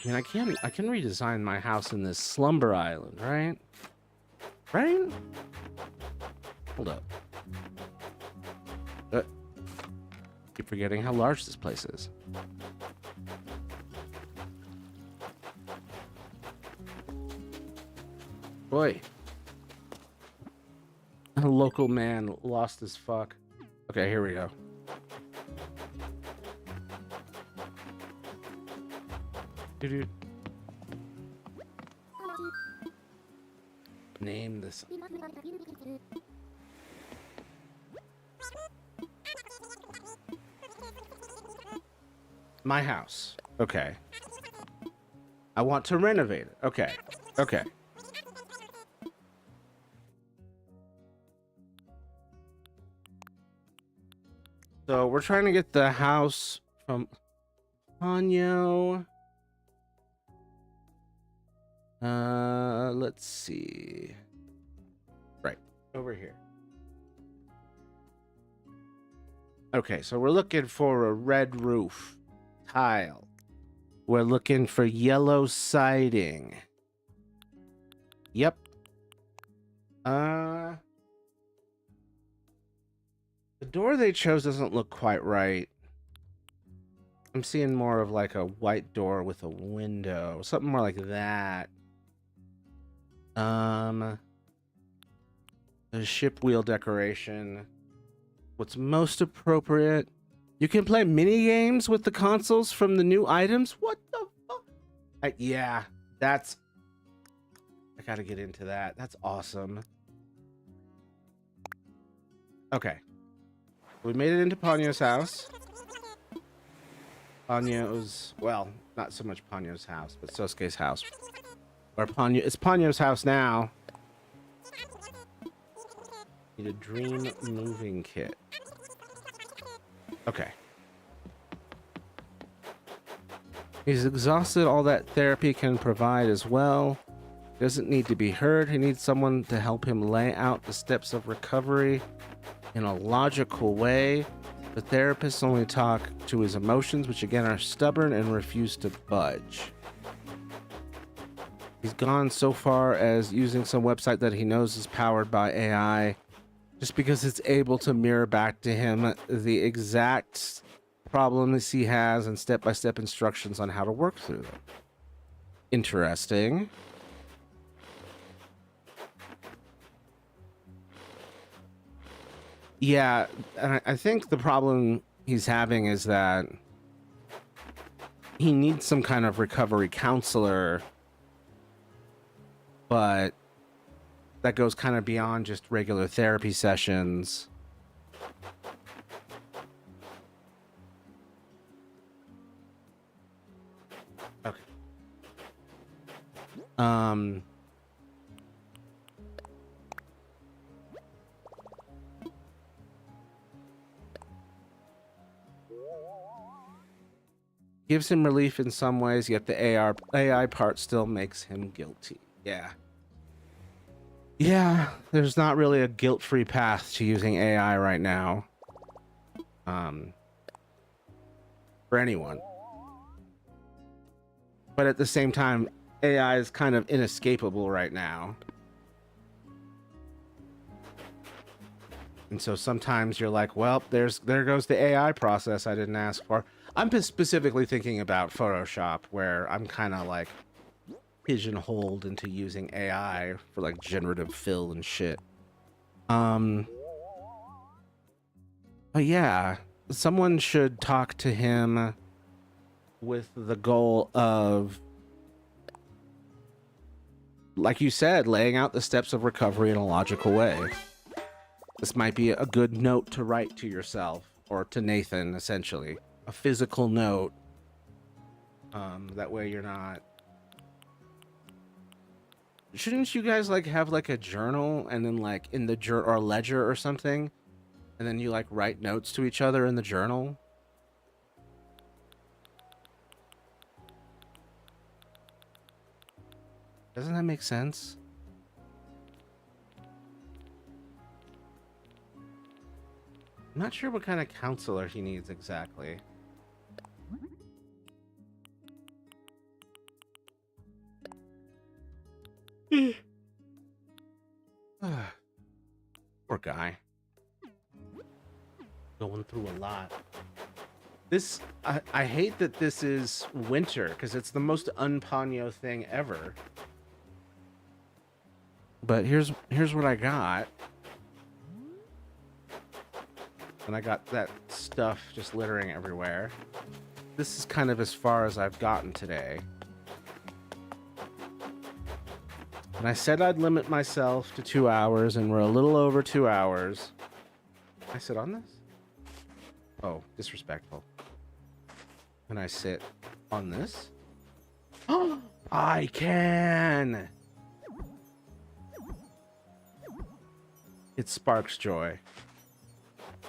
I can redesign my house in this slumber island, right? Right? Hold up. Keep forgetting how large this place is. Boy. A local man lost his fuck. Okay, here we go. Doo-doo. Name this. My house. Okay. I want to renovate it. Okay. Okay. So we're trying to get the house from Ponyo. Let's see. Right over here. Okay, so we're looking for a red roof tile. We're looking for yellow siding. Yep. The door they chose doesn't look quite right. I'm seeing more of like a white door with a window, something more like that. The ship wheel decoration. What's most appropriate? You can play mini games with the consoles from the new items. What the fuck? Yeah, that's... I gotta get into that. That's awesome. Okay. We made it into Ponyo's house. Ponyo's... Well, not so much Ponyo's house, but Sosuke's house. Or Ponyo... It's Ponyo's house now. Need a dream moving kit. Okay. He's exhausted. All that therapy can provide as well. Doesn't need to be heard. He needs someone to help him lay out the steps of recovery in a logical way. The therapists only talk to his emotions, which again are stubborn and refuse to budge. He's gone so far as using some website that he knows is powered by AI, just because it's able to mirror back to him the exact problems he has and step-by-step instructions on how to work through them. Interesting. Yeah, and I think the problem he's having is that he needs some kind of recovery counselor, but that goes kind of beyond just regular therapy sessions. Okay. Gives him relief in some ways, yet the AI part still makes him guilty. Yeah. Yeah, there's not really a guilt-free path to using AI right now. For anyone. But at the same time, AI is kind of inescapable right now. And so sometimes you're like, well, there goes the AI process I didn't ask for. I'm specifically thinking about Photoshop, where I'm kind of like pigeonholed into using AI for like generative fill and shit. But yeah, someone should talk to him with the goal of, like you said, laying out the steps of recovery in a logical way. This might be a good note to write to yourself, or to Nathan, essentially. A physical note. That way you're not... Shouldn't you guys like have like a journal and then like in the or a ledger or something, And then you like write notes to each other in the journal. Doesn't that make sense? I'm not sure what kind of counselor he needs exactly. Poor guy. Going through a lot. This, I hate that this is winter, because it's the most un-Ponyo thing ever. But here's what I got. And I got that stuff just littering everywhere. This is kind of as far as I've gotten today. And I said I'd limit myself to 2 hours, and we're a little over 2 hours. Can I sit on this? Oh, disrespectful. Can I sit on this? Oh, I can! It sparks joy.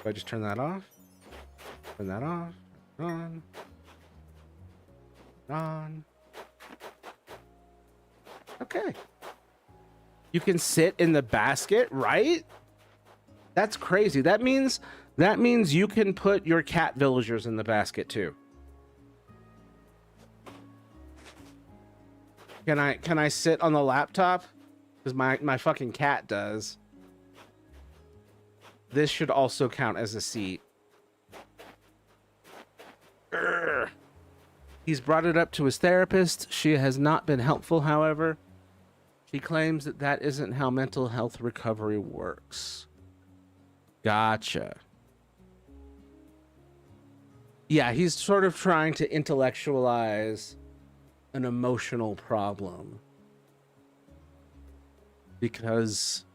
Do I just turn that off? Turn that off. On. On. Okay. You can sit in the basket, right? That's crazy. That means you can put your cat villagers in the basket too. Can I sit on the laptop? Because my fucking cat does. This should also count as a seat. Urgh. He's brought it up to his therapist. She has not been helpful, however. She claims that that isn't how mental health recovery works. Gotcha. Yeah, he's sort of trying to intellectualize an emotional problem. Because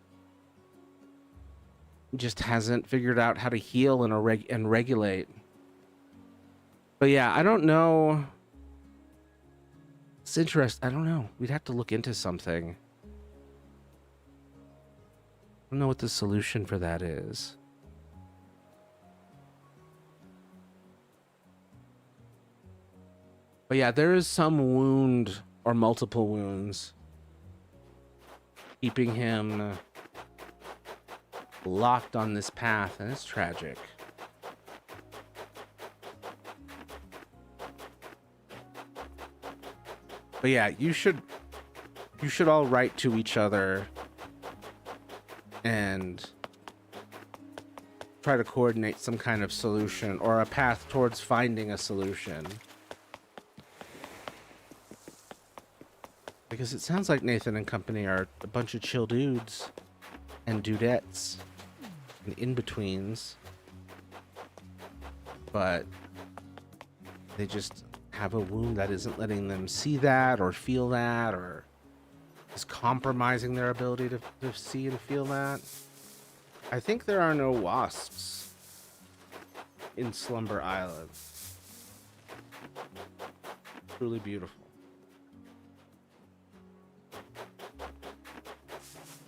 he just hasn't figured out how to heal and regulate. But yeah, I don't know. It's interesting. I don't know. We'd have to look into something. I don't know what the solution for that is. But yeah, there is some wound or multiple wounds keeping him locked on this path, and it's tragic. But yeah, you should all write to each other and try to coordinate some kind of solution or a path towards finding a solution. Because it sounds like Nathan and company are a bunch of chill dudes and dudettes and in-betweens. But they just have a wound that isn't letting them see that or feel that, or is compromising their ability to see and feel that. I think there are no wasps in Slumber Island. Truly beautiful.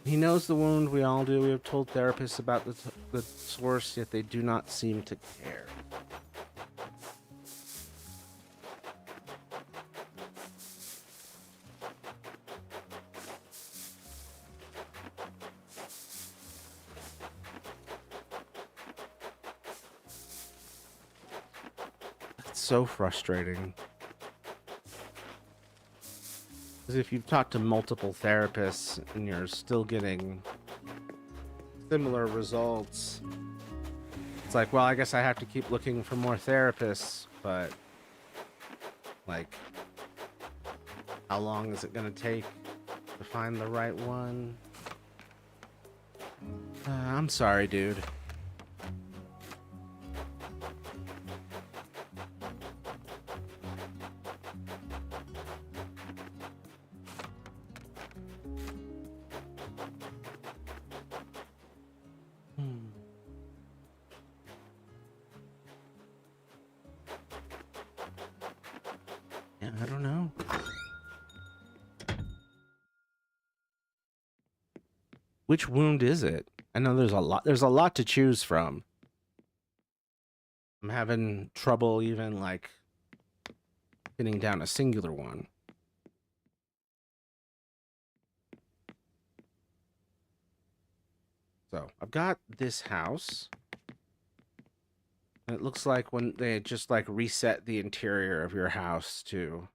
He knows the wound, we all do. We have told therapists about the source, yet they do not seem to care. It's so frustrating. Because if you've talked to multiple therapists and you're still getting similar results, it's like, well, I guess I have to keep looking for more therapists, but like, how long is it going to take to find the right one? I'm sorry, dude. Yeah, I don't know. Which wound is it? I know there's a lot to choose from. I'm having trouble even like pinning down a singular one. So I've got this house. And it looks like when they just like reset the interior of your house to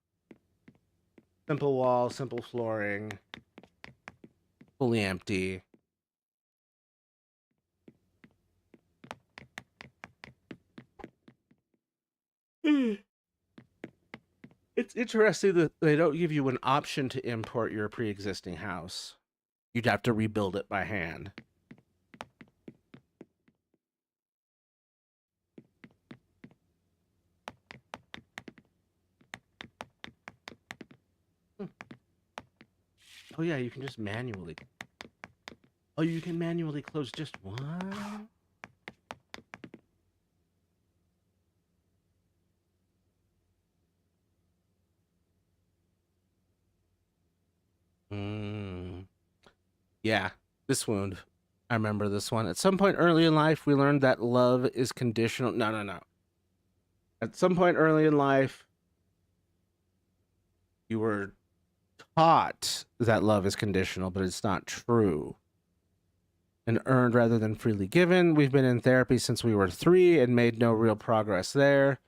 simple wall, simple flooring, fully empty. It's interesting that they don't give you an option to import your pre-existing house. You'd have to rebuild it by hand. Oh yeah, you can just manually. Oh, you can manually close just one? Yeah, this wound. I remember this one. At some point early in life, we learned that love is conditional. No, no, no. At some point early in life, you were taught that love is conditional, but it's not true. And earned rather than freely given. We've been in therapy since we were 3 and made no real progress there.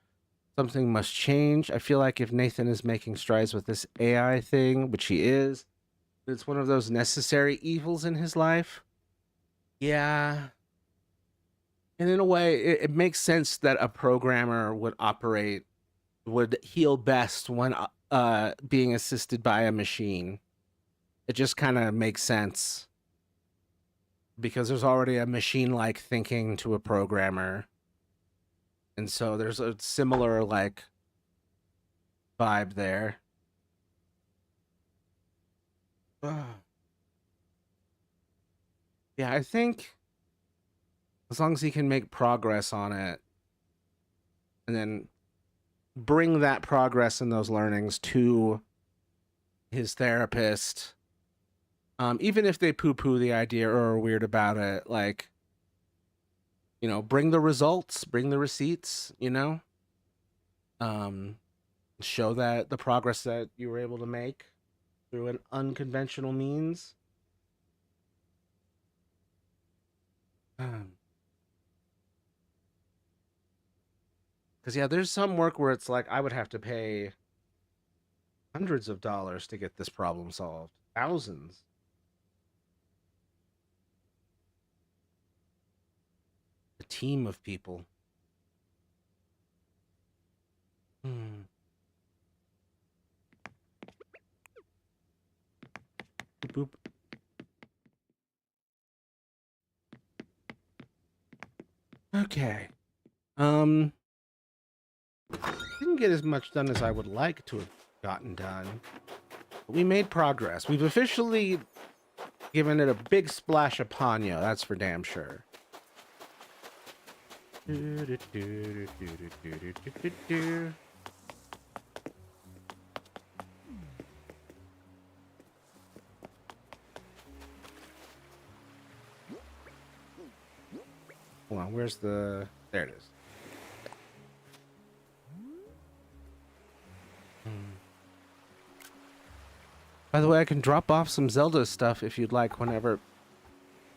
Something must change. I feel like if Nathan is making strides with this AI thing, which he is, it's one of those necessary evils in his life. Yeah. And in a way, it makes sense that a programmer would heal best when being assisted by a machine. It just kind of makes sense because there's already a machine-like thinking to a programmer. And so there's a similar like vibe there. Yeah, I think as long as he can make progress on it and then bring that progress and those learnings to his therapist, even if they poo-poo the idea or are weird about it, like, you know, bring the results, bring the receipts, you know, show that the progress that you were able to make through an unconventional means. Because, yeah, there's some work where it's like I would have to pay hundreds of dollars to get this problem solved. Thousands. A team of people. Boop. Okay. Didn't get as much done as I would like to have gotten done. But we made progress. We've officially given it a big splash of Ponyo, that's for damn sure. Hold on, where's the... There it is. By the way, I can drop off some Zelda stuff if you'd like whenever...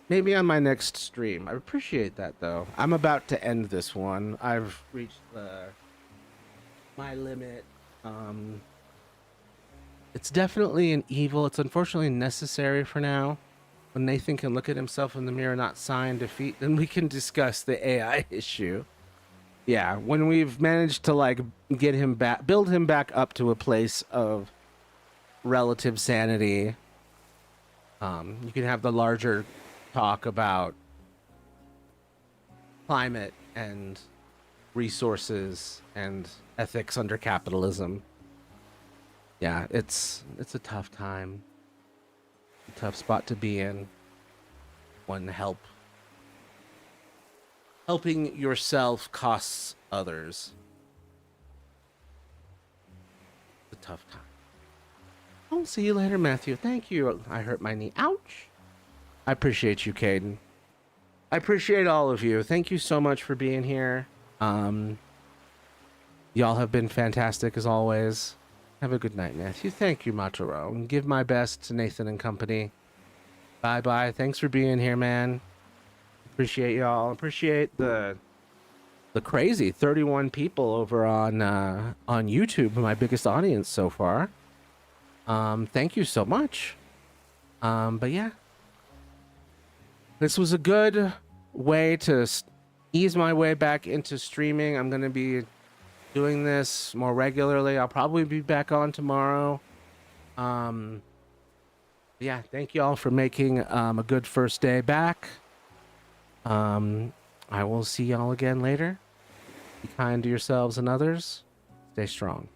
Maybe on my next stream. I appreciate that, though. I'm about to end this one. I've reached my limit. It's definitely an evil. It's unfortunately necessary for now. When Nathan can look at himself in the mirror, not sign defeat, then we can discuss the AI issue. Yeah, when we've managed to, like, get him back... Build him back up to a place of relative sanity, you can have the larger talk about climate and resources and ethics under capitalism. Yeah, it's a tough time, a tough spot to be in. When helping yourself costs others. It's a tough time. I'll see you later, Matthew. Thank you. I hurt my knee. Ouch. I appreciate you, Caden. I appreciate all of you. Thank you so much for being here. Y'all have been fantastic as always. Have a good night, Matthew. Thank you, Maturo. And give my best to Nathan and company. Bye-bye. Thanks for being here, man. Appreciate y'all. Appreciate the crazy 31 people over on YouTube, my biggest audience so far. Thank you so much. But yeah, this was a good way to ease my way back into streaming. I'm gonna be doing this more regularly. I'll probably be back on tomorrow. Yeah, thank you all for making a good first day back. I will see y'all again later. Be kind to yourselves and others. Stay strong.